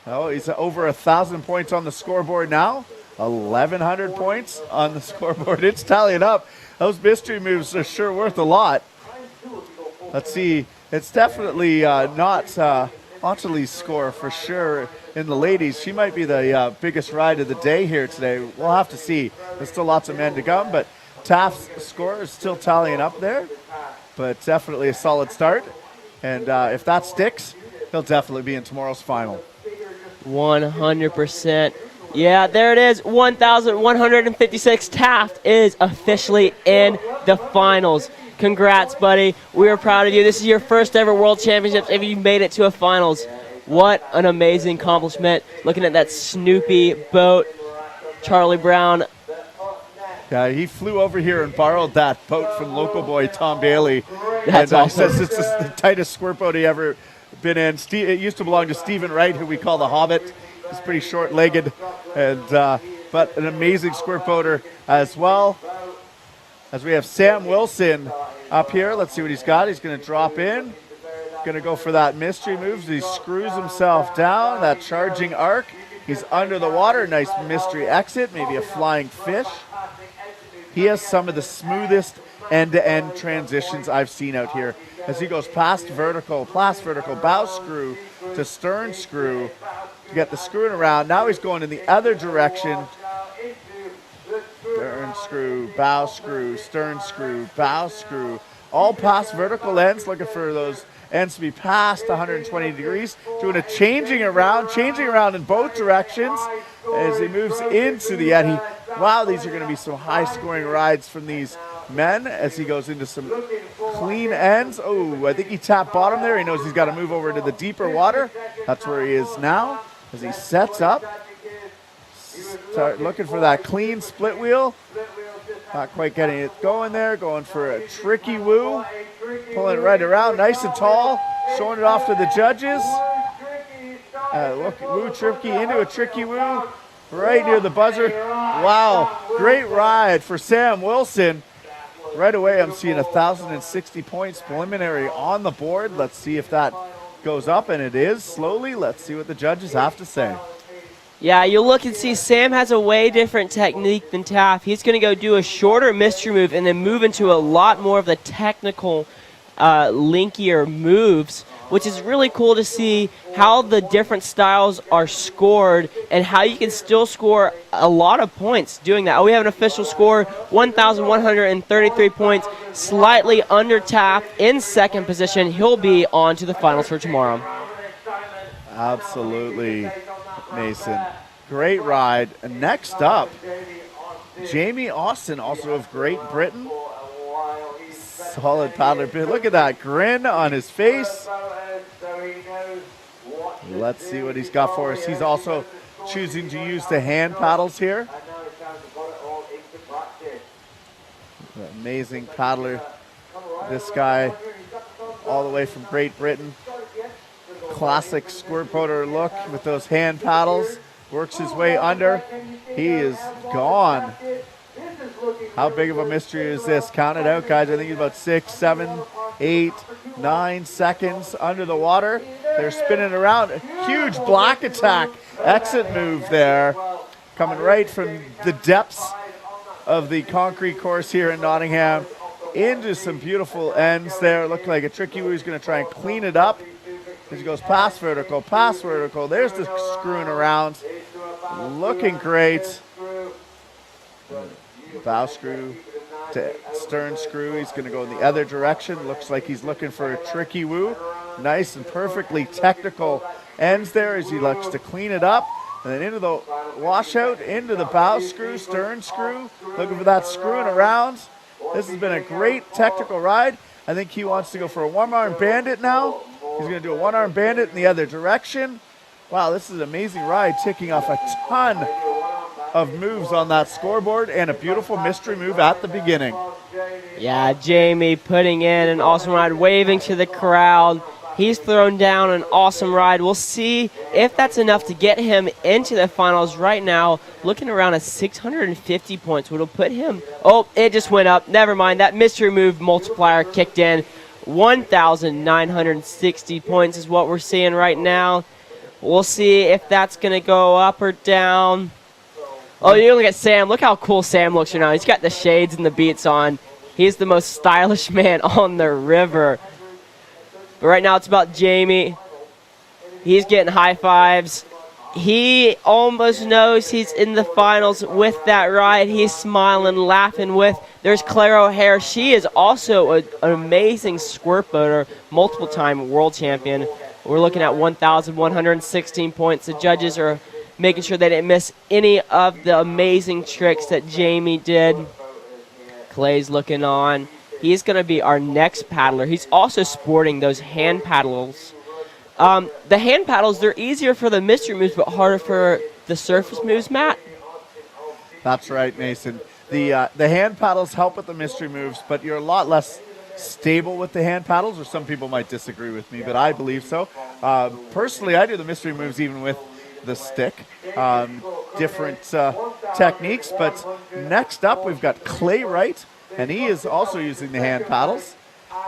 Oh, he's over 1,000 points on the scoreboard now. 1,100 points on the scoreboard. It's tallying up. Those mystery moves are sure worth a lot. Let's see. It's definitely not Antali's score for sure in the ladies. She might be the biggest ride of the day here today. We'll have to see. There's still lots of men to come, but Taft's score is still tallying up there. But definitely a solid start. And if that sticks, he'll definitely be in tomorrow's final. 100%. Yeah, there it is. 1,156. Taft is officially in the finals. Congrats, buddy. We are proud of you. This is your first ever World Championships if you made it to a finals. What an amazing accomplishment. Looking at that Snoopy boat. Charlie Brown. Yeah, he flew over here and borrowed that boat from local boy Tom Bailey. That's awesome. Says it's the tightest squirt boat he ever been in. It used to belong to Stephen Wright, who we call the Hobbit. He's pretty short-legged, and but an amazing squirt boater as well. As we have Sam Wilson up here. Let's see what he's got. He's going to drop in. Going to go for that mystery move. He screws himself down, that charging arc. He's under the water. Nice mystery exit, maybe a flying fish. He has some of the smoothest end-to-end transitions I've seen out here. As he goes past vertical, bow screw to stern screw to get the screwing around. Now he's going in the other direction. Stern screw, bow screw, stern screw, bow screw. all past vertical ends, looking for those ends to be past 120 degrees, doing a changing around in both directions as he moves into the eddy. Wow, these are going to be some high-scoring rides from these men as he goes into some clean ends. Oh, I think he tapped bottom there. He knows he's got to move over to the deeper water. That's where he is now as he sets up. Start looking for that clean split wheel. Not quite getting it going there. Going for a tricky woo. Pulling it right around, nice and tall. Showing it off to the judges. Look, woo tricky into a tricky woo. Right near the buzzer. Wow, great ride for Sam Wilson. Right away, I'm seeing 1,060 points preliminary on the board. Let's see if that goes up, and it is slowly. Let's see what the judges have to say. Yeah, you'll look and see Sam has a way different technique than Taff. He's going to go do a shorter mystery move and then move into a lot more of the technical, linkier moves, which is really cool to see how the different styles are scored and how you can still score a lot of points doing that. Oh, we have an official score, 1,133 points, slightly under Taff in second position. He'll be on to the finals for tomorrow. Absolutely, Mason. Great ride. And next up, Jamie Austin, also of Great Britain. Solid paddler. Look at that grin on his face. Let's see what he's got for us. He's also choosing to use the hand paddles here. Amazing paddler. This guy, all the way from Great Britain. Classic squirt boater look with those hand paddles. Works his way under. He is gone. How big of a mystery is this? Count it out, guys. I think he's about 6, 7, 8, 9 seconds under the water. They're spinning around. Huge black attack exit move there. Coming right from the depths of the concrete course here in Nottingham into some beautiful ends there. Looked like a tricky woo. He's going to try and clean it up. As he goes past vertical, past vertical. There's the screwing around. Looking great. Bow screw to stern screw. He's going to go in the other direction. Looks like he's looking for a tricky woo. Nice and perfectly technical ends there as he looks to clean it up. And then into the washout, into the bow screw, stern screw. Looking for that screwing around. This has been a great technical ride. I think he wants to go for a one-arm bandit now. He's going to do a one-arm bandit in the other direction. Wow, this is an amazing ride, ticking off a ton of moves on that scoreboard and a beautiful mystery move at the beginning. Yeah, Jamie putting in an awesome ride, waving to the crowd. He's thrown down an awesome ride. We'll see if that's enough to get him into the finals right now. Looking around at 650 points, which will put him... Oh, it just went up. Never mind. That mystery move multiplier kicked in. 1,960 points is what we're seeing right now. We'll see if that's going to go up or down. Oh, you look at Sam. Look how cool Sam looks right now. He's got the shades and the beats on. He's the most stylish man on the river. But right now it's about Jamie. He's getting high fives. He almost knows he's in the finals with that ride. He's smiling, laughing with. There's Claire O'Hare. She is also an amazing squirt boater, multiple-time world champion. We're looking at 1,116 points. The judges are making sure they didn't miss any of the amazing tricks that Jamie did. Clay's looking on. He's going to be our next paddler. He's also sporting those hand paddles. The hand paddles, they're easier for the mystery moves, but harder for the surface moves, Matt. That's right, Mason. The hand paddles help with the mystery moves, but you're a lot less stable with the hand paddles, or some people might disagree with me, but I believe so. Personally, I do the mystery moves even with the stick. Different techniques, but next up we've got Clay Wright, and he is also using the hand paddles.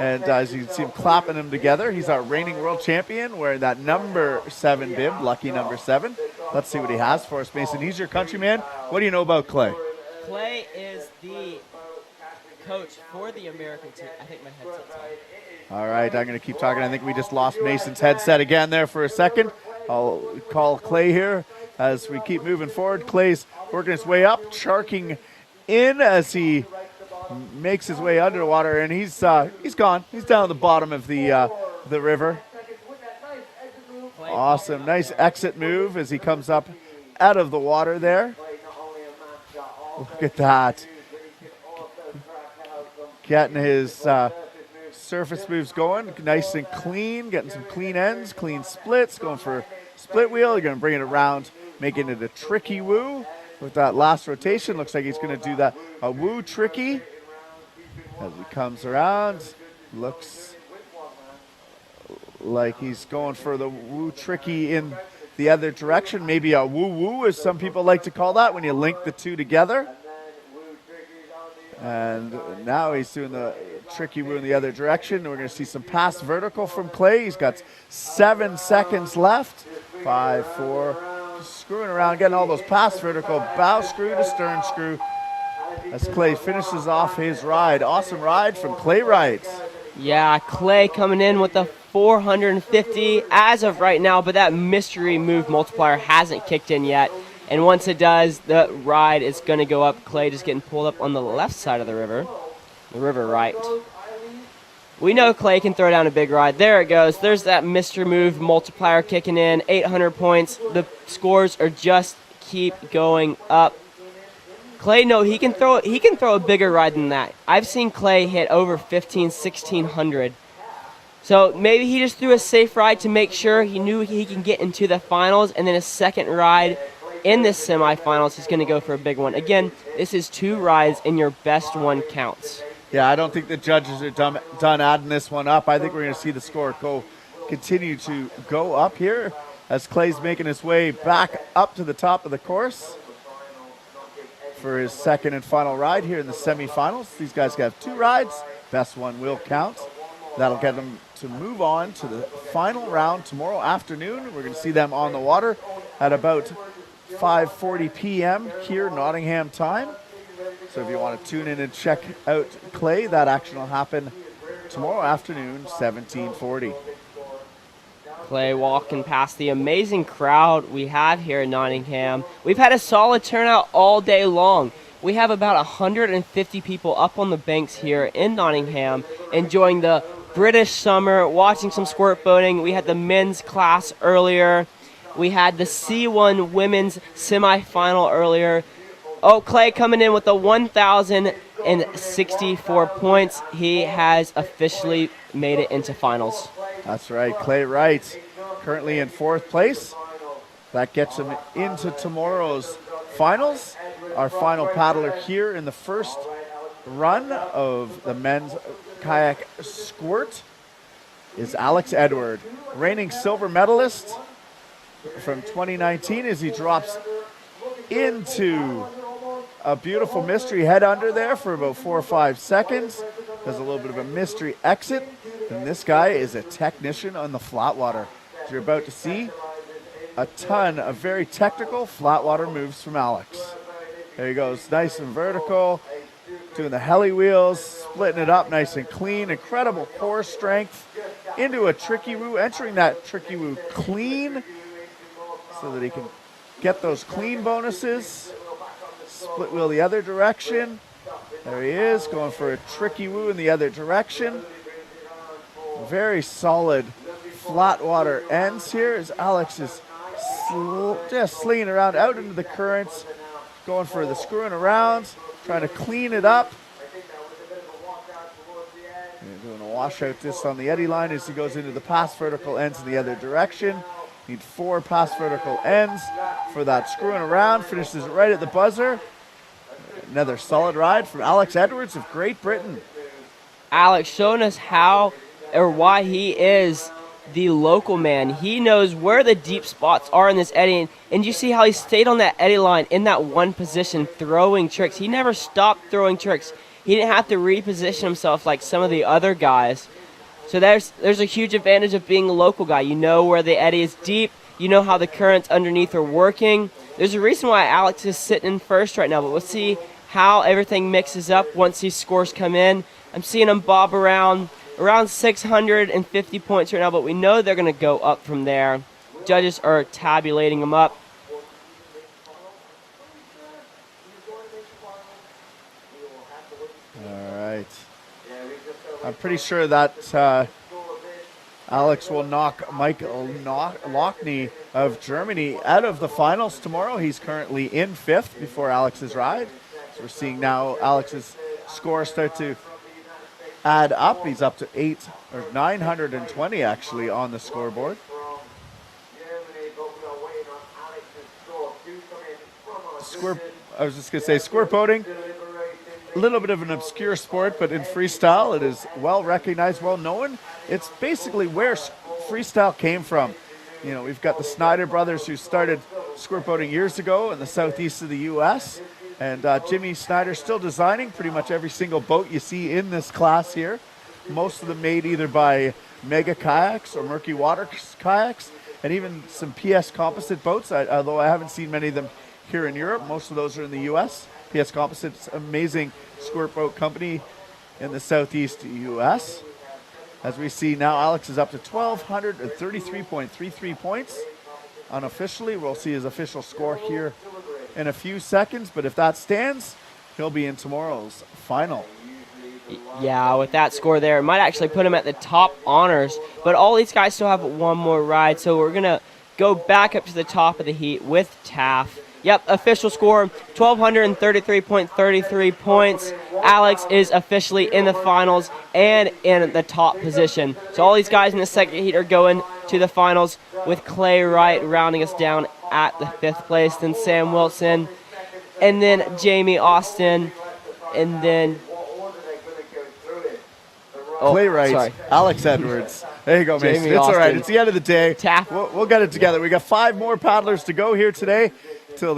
And as you can see him clapping them together, he's our reigning world champion wearing that number 7 bib, lucky number 7. Let's see what he has for us, Mason. He's your countryman. What do you know about Clay? Clay is the coach for the American team. I think my headset's on. All right, I'm going to keep talking. I think we just lost Mason's headset again there for a second. I'll call Clay here as we keep moving forward. Clay's working his way up, charking in as he makes his way underwater, and he's gone. He's down at the bottom of the river. Awesome, nice exit move as he comes up out of the water there. Look at that. Getting his surface moves going, nice and clean, getting some clean ends, clean splits, going for split wheel. You're going to bring it around, making it a tricky woo. With that last rotation, looks like he's going to do that a woo tricky. As he comes around, looks like he's going for the woo tricky in the other direction. Maybe a woo woo, as some people like to call that, when you link the two together. And now he's doing the tricky woo in the other direction. We're going to see some pass vertical from Clay. He's got 7 seconds left. 5, 4, screwing around, getting all those pass vertical, bow screw to stern screw as Clay finishes off his ride. Awesome ride from Clay Wright. Yeah, Clay coming in with the 450 as of right now, but that mystery move multiplier hasn't kicked in yet. And once it does, the ride is going to go up. Clay just getting pulled up on the left side of the river right. We know Clay can throw down a big ride. There it goes. There's that mystery move multiplier kicking in. 800 points. The scores are just keep going up. Clay, no, he can throw a bigger ride than that. I've seen Clay hit over 1600. So maybe he just threw a safe ride to make sure he knew he can get into the finals, and then a second ride in this semifinals he's going to go for a big one. Again, this is 2 rides and your best one counts. Yeah, I don't think the judges are done adding this one up. I think we're going to see the score continue to go up here as Clay's making his way back up to the top of the course for his second and final ride here in the semifinals. These guys have 2 rides. Best one will count. That'll get them to move on to the final round tomorrow afternoon. We're going to see them on the water at about 5:40 p.m. here Nottingham time. So if you want to tune in and check out Clay, that action will happen tomorrow afternoon, 17:40. Clay walking past the amazing crowd we have here in Nottingham. We've had a solid turnout all day long. We have about 150 people up on the banks here in Nottingham enjoying the British summer, watching some squirt boating. We had the men's class earlier. We had the C1 women's semifinal earlier. Oh, Clay coming in with the 1,064 points. He has officially made it into finals. That's right, Clay Wright, currently in 4th place. That gets him into tomorrow's finals. Our final paddler here in the first run of the men's kayak squirt is Alex Edward, reigning silver medalist from 2019 as he drops into a beautiful mystery head under there for about 4 or 5 seconds. Does a little bit of a mystery exit. And this guy is a technician on the flat water. So you're about to see a ton of very technical flat water moves from Alex. There he goes, nice and vertical, doing the heli wheels, splitting it up nice and clean. Incredible core strength into a tricky woo, entering that tricky woo clean so that he can get those clean bonuses. Split wheel the other direction. There he is, going for a tricky woo in the other direction. Very solid flat water ends here as Alex is just slinging around out into the currents, going for the screwing around, trying to clean it up. And doing a washout this on the eddy line as he goes into the pass vertical ends in the other direction. Need 4 pass vertical ends for that screwing around. Finishes it right at the buzzer. Another solid ride from Alex Edwards of Great Britain. Alex showing us how or why he is the local man. He knows where the deep spots are in this eddy. And you see how he stayed on that eddy line in that one position throwing tricks. He never stopped throwing tricks. He didn't have to reposition himself like some of the other guys. So there's a huge advantage of being a local guy. You know where the eddy is deep. You know how the currents underneath are working. There's a reason why Alex is sitting in first right now, but we'll see how everything mixes up once these scores come in. I'm seeing them bob around 650 points right now, but we know they're going to go up from there. Judges are tabulating them up. All I'm pretty sure that Alex will knock Mike Lockney of Germany out of the finals tomorrow. He's currently in 5th before Alex's ride. So we're seeing now Alex's score start to add up. He's up to 920 actually on the scoreboard. I was just going to say, squirt boating, a little bit of an obscure sport, but in freestyle it is well recognized, well known. It's basically where freestyle came from. You know, we've got the Snyder brothers who started squirt boating years ago in the southeast of the U.S. And Jimmy Snyder still designing pretty much every single boat you see in this class here. Most of them made either by Mega Kayaks or Murky Water Kayaks, and even some PS Composite boats, although I haven't seen many of them here in Europe. Most of those are in the U.S. PS Composite's amazing squirt boat company in the southeast U.S. As we see now, Alex is up to 1,233.33 points. Unofficially, we'll see his official score here in a few seconds, but if that stands, he'll be in tomorrow's final. Yeah, with that score there, it might actually put him at the top honors, but all these guys still have one more ride, so we're going to go back up to the top of the heat with Taff. Yep, official score, 1,233.33 points. Alex is officially in the finals and in the top position. So all these guys in the second heat are going to the finals, with Clay Wright rounding us down at the 5th place, then Sam Wilson, and then Jamie Austin, and then Clay Wright, Alex Edwards. There you go, Mason. It's all right. It's the end of the day. We'll get it together. We got 5 more paddlers to go here today till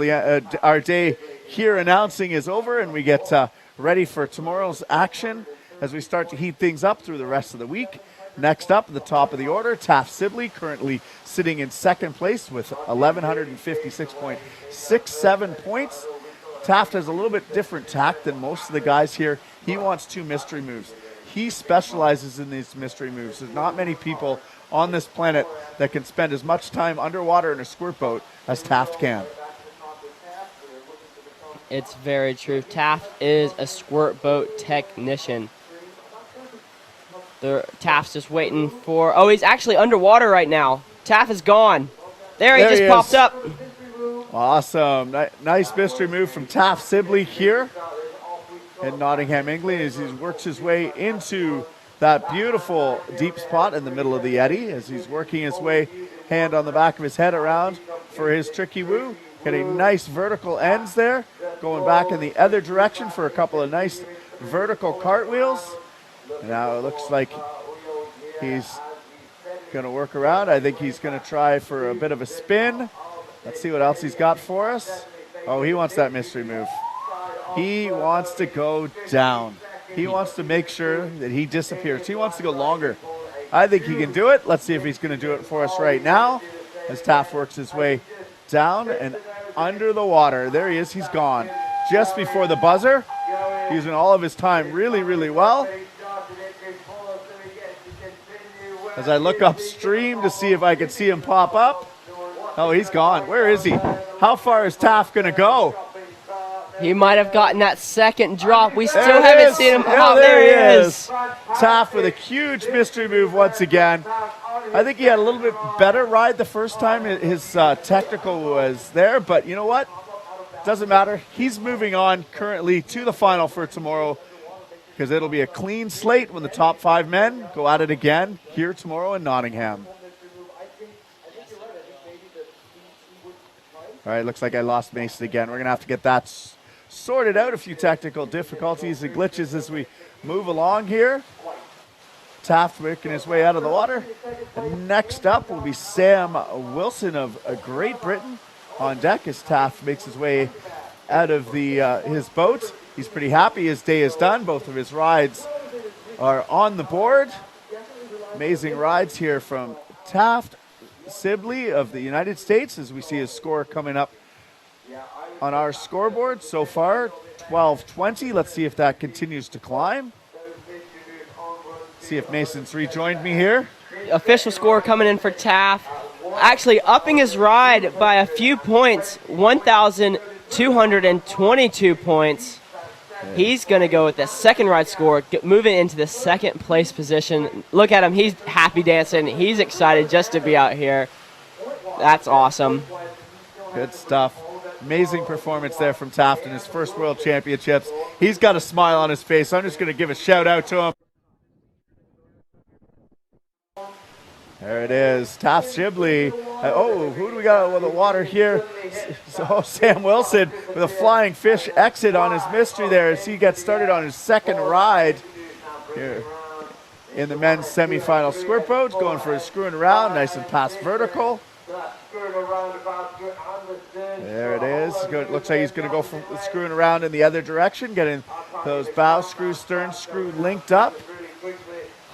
our day here announcing is over, and we get ready for tomorrow's action as we start to heat things up through the rest of the week. Next up, at the top of the order, Taft Sibley, currently sitting in 2nd place with 1,156.67 points. Taft has a little bit different tact than most of the guys here. He wants 2 mystery moves. He specializes in these mystery moves. There's not many people on this planet that can spend as much time underwater in a squirt boat as Taft can. It's very true. Taft is a squirt boat technician. Taft's just waiting for... Oh, he's actually underwater right now. Taft is gone. There he just popped up. Awesome. Nice mystery move from Taft Sibley here in Nottingham, England, as he works his way into that beautiful deep spot in the middle of the eddy, as he's working his way, hand on the back of his head, around for his tricky woo. Getting nice vertical ends there, going back in the other direction for a couple of nice vertical cartwheels. And now it looks like he's going to work around. I think he's going to try for a bit of a spin. Let's see what else he's got for us. Oh, he wants that mystery move. He wants to go down. He wants to make sure that he disappears. He wants to go longer. I think he can do it. Let's see if he's going to do it for us right now as Taft works his way down and under the water. There he is. He's gone. Just before the buzzer. Using all of his time really, really well. As I look upstream to see if I can see him pop up. Oh, he's gone. Where is he? How far is Taft going to go? He might have gotten that second drop. We still haven't seen him. Oh, there he is. Taft with a huge mystery move once again. I think he had a little bit better ride the first time his technical was there, but you know what? Doesn't matter. He's moving on currently to the final for tomorrow, because it'll be a clean slate when the top 5 men go at it again here tomorrow in Nottingham. All right, looks like I lost Mason again. We're going to have to get that sorted out. A few technical difficulties and glitches as we move along here. Taft working his way out of the water. And next up will be Sam Wilson of Great Britain on deck as Taft makes his way out of his boat. He's pretty happy. His day is done. Both of his rides are on the board. Amazing rides here from Taft Sibley of the United States, as we see his score coming up on our scoreboard so far, 12:20. Let's see if that continues to climb. See if Mason's rejoined me here. Official score coming in for Taft. Actually upping his ride by a few points, 1,222 points. He's going to go with the second ride score, moving into the second place position. Look at him. He's happy dancing. He's excited just to be out here. That's awesome. Good stuff. Amazing performance there from Taft in his first World Championships. He's got a smile on his face. I'm just going to give a shout out to him. There it is, Taft Shibley. Oh, who do we got with the water here? So Sam Wilson with a flying fish exit on his mystery there as he gets started on his second ride here in the men's semifinal squirt boat, going for his screwing around, nice and past vertical. There it is. Good. Looks like he's going to go for screwing around in the other direction, getting those bow screw, stern screw linked up.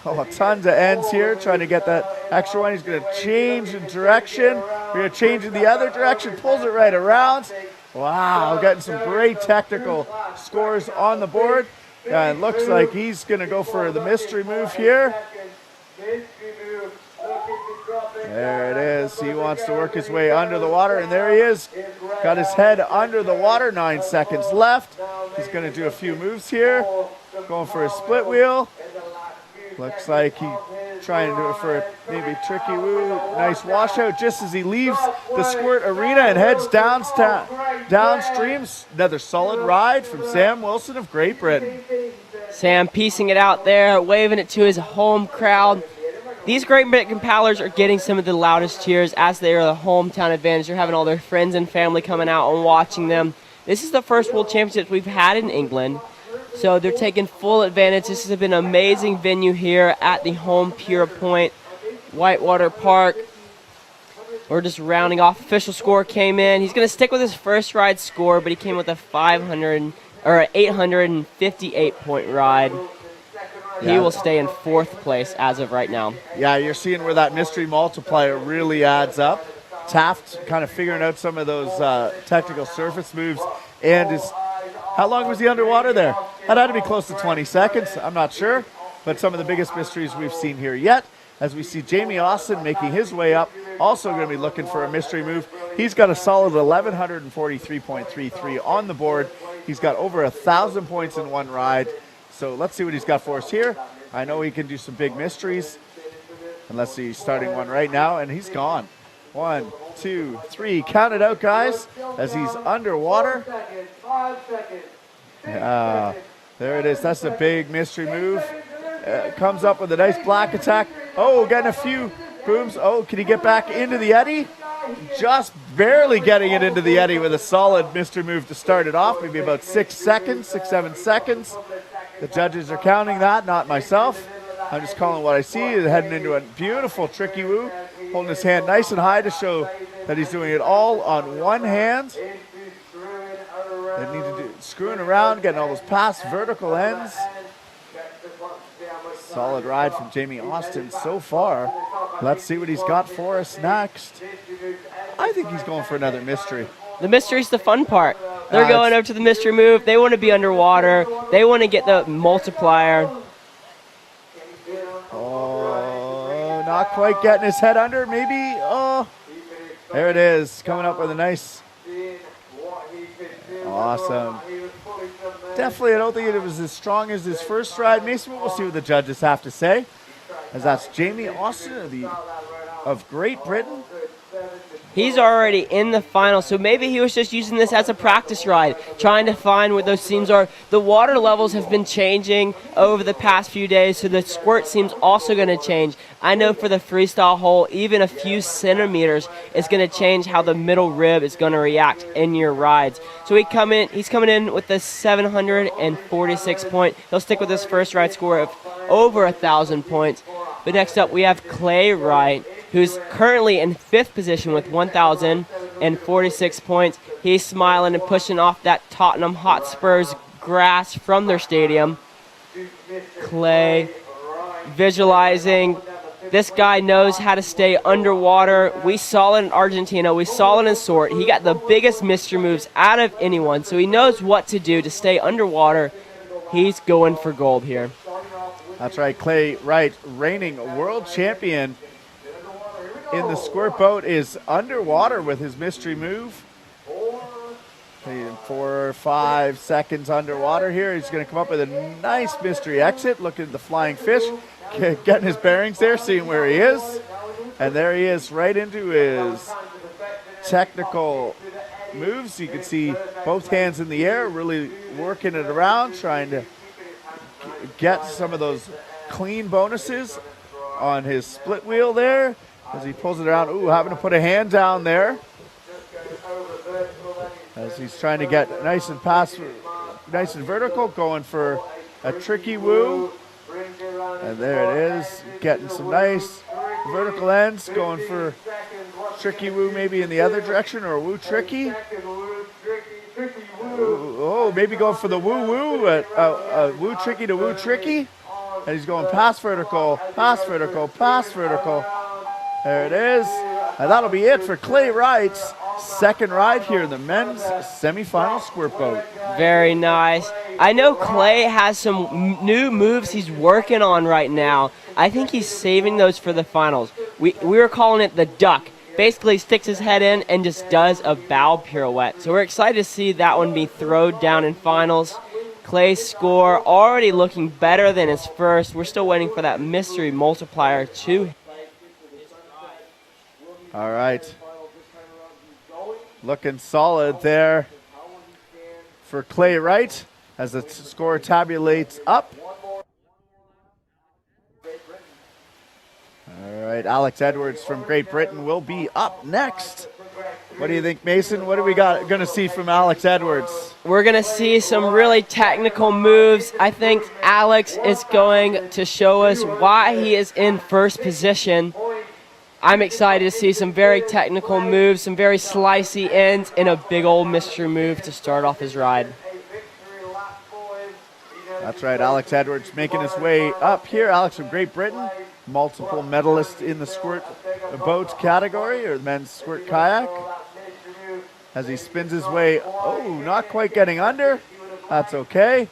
Oh, tons of ends here, trying to get that extra one. He's going to change the direction. We're going to change in the other direction, pulls it right around. Wow, getting some great technical scores on the board. And looks like he's going to go for the mystery move here. There it is. He wants to work his way under the water, and there he is. Got his head under the water, 9 seconds left. He's going to do a few moves here. Going for a split wheel. Looks like he's trying to do it for maybe tricky woo. Nice washout just as he leaves the squirt arena and heads downstream. Another solid ride from Sam Wilson of Great Britain. Sam piecing it out there, waving it to his home crowd. These Great Britain paddlers are getting some of the loudest cheers as they are the hometown advantage. They're having all their friends and family coming out and watching them. This is the first World Championships we've had in England, so they're taking full advantage. This has been an amazing venue here at the home Pure Point Whitewater Park. We're just rounding off. Official score came in. He's going to stick with his first ride score, but he came with a 858-point ride. He will stay in 4th place as of right now. Yeah, you're seeing where that mystery multiplier really adds up. Taft kind of figuring out some of those technical surface moves. And how long was he underwater there? That had to be close to 20 seconds. I'm not sure. But some of the biggest mysteries we've seen here yet, as we see Jamie Austin making his way up, also going to be looking for a mystery move. He's got a solid 1,143.33 on the board. He's got over 1,000 points in one ride. So let's see what he's got for us here. I know he can do some big mysteries. And let's see, he's starting one right now, and he's gone. 1, 2, 3. Count it out, guys, as he's underwater. There it is. That's a big mystery move. Comes up with a nice black attack. Oh, getting a few booms. Oh, can he get back into the eddy? Just barely getting it into the eddy with a solid mystery move to start it off. Maybe about 6 seconds, 6, 7 seconds. The judges are counting that, not myself. I'm just calling what I see. He's heading into a beautiful tricky woo, holding his hand nice and high to show that he's doing it all on one hand. They need to do screwing around, getting all those past vertical ends. Solid ride from Jamie Austin so far. Let's see what he's got for us next. I think he's going for another mystery. The mystery's the fun part. They're going over to the mystery move. They want to be underwater. They want to get the multiplier. Oh, not quite getting his head under. Maybe. Oh, there it is. Coming up with a nice. Awesome. Definitely, I don't think it was as strong as his first ride. Mason, we'll see what the judges have to say. As that's Jamie Austin of Great Britain. He's already in the final, so maybe he was just using this as a practice ride, trying to find what those seams are. The water levels have been changing over the past few days, so the squirt seam's also going to change. I know for the freestyle hole, even a few centimeters is going to change how the middle rib is going to react in your rides. So he's coming in with the 746 point. He'll stick with his first ride score of over 1,000 points. But next up, we have Clay Wright, who's currently in 5th position with 1,046 points. He's smiling and pushing off that Tottenham Hotspur's grass from their stadium. Clay visualizing. This guy knows how to stay underwater. We saw it in Argentina. We saw it in Squirt. He got the biggest mystery moves out of anyone, so he knows what to do to stay underwater. He's going for gold here. That's right, Clay Wright, reigning world champion in the squirt boat, is underwater with his mystery move. 4 or 5 seconds underwater here. He's going to come up with a nice mystery exit. Looking at the flying fish, getting his bearings there, seeing where he is. And there he is, right into his technical moves. You can see both hands in the air, really working it around, trying to get some of those clean bonuses on his split wheel there as he pulls it around. Ooh, having to put a hand down there as he's trying to get nice and vertical, going for a tricky woo. And there it is, getting some nice vertical ends, going for tricky woo maybe in the other direction, or a woo tricky. Oh, maybe going for the woo woo, woo tricky to woo tricky. And he's going past vertical, past vertical, past vertical. There it is. And that'll be it for Clay Wright's second ride here in the men's semifinal squirt boat. Very nice. I know Clay has some new moves he's working on right now. I think he's saving those for the finals. We were calling it the duck. Basically sticks his head in and just does a bow pirouette. So we're excited to see that one be thrown down in finals. Clay's score already looking better than his first. We're still waiting for that mystery multiplier to. All right. Looking solid there for Clay Wright as the score tabulates up. All right, Alex Edwards from Great Britain will be up next. What do you think, Mason? What do we got going to see from Alex Edwards? We're going to see some really technical moves. I think Alex is going to show us why he is in first position. I'm excited to see some very technical moves, some very slicey ends, and a big old mystery move to start off his ride. That's right, Alex Edwards making his way up here. Alex from Great Britain, multiple medalist in the squirt boat category, or the men's squirt kayak. As he spins his way, oh, not quite getting under. That's okay.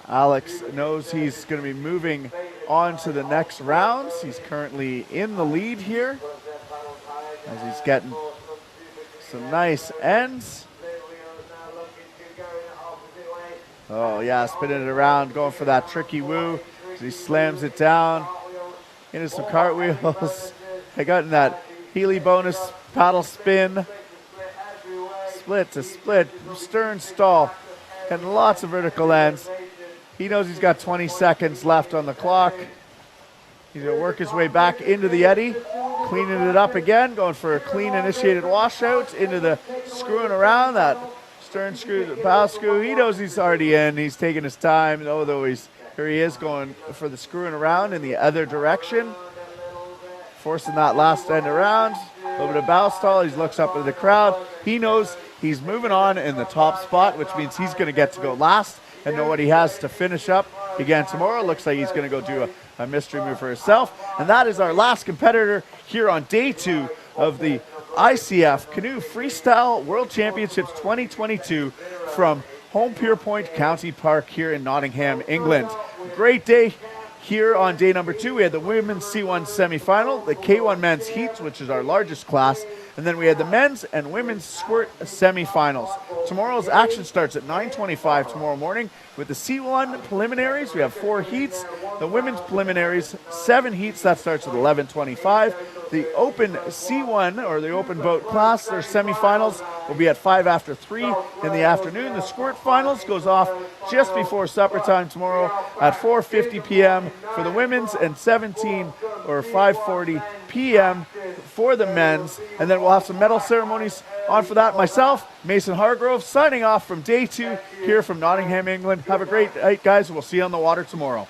Alex knows he's going to be moving on to the next rounds. He's currently in the lead here as he's getting some nice ends. Oh yeah, spinning it around, going for that tricky woo as he slams it down into some cartwheels. I got in that Healy bonus paddle spin. Split to split, stern stall, and lots of vertical ends. He knows he's got 20 seconds left on the clock. He's going to work his way back into the eddy, cleaning it up again, going for a clean initiated washout into the screwing around, that stern screw, the bow screw. He knows he's already in. He's taking his time, although here he is going for the screwing around in the other direction, forcing that last end around. A little bit of bow stall. He looks up at the crowd. He knows he's moving on in the top spot, which means he's going to get to go last and know what he has to finish up again tomorrow. Looks like he's going to go do a mystery move for himself. And that is our last competitor here on day 2 of the ICF Canoe Freestyle World Championships 2022 from Home Pierpoint County Park here in Nottingham, England. Great day here on day number 2. We had the women's C1 semifinal, the K1 men's heats, which is our largest class, and then we had the men's and women's squirt semifinals. Tomorrow's action starts at 9:25 tomorrow morning with the C1 preliminaries. We have 4 heats. The women's preliminaries, 7 heats. That starts at 11:25. The open C1, or the open boat class, their semifinals will be at 5 after 3 in the afternoon. The squirt finals goes off just before supper time tomorrow at 4:50 p.m. for the women's and 5:40 p.m. for the men's. And then we'll have some medal ceremonies on for that. Myself, Mason Hargrove, signing off from day 2 here from Nottingham, England. Have a great night, guys, and we'll see you on the water tomorrow.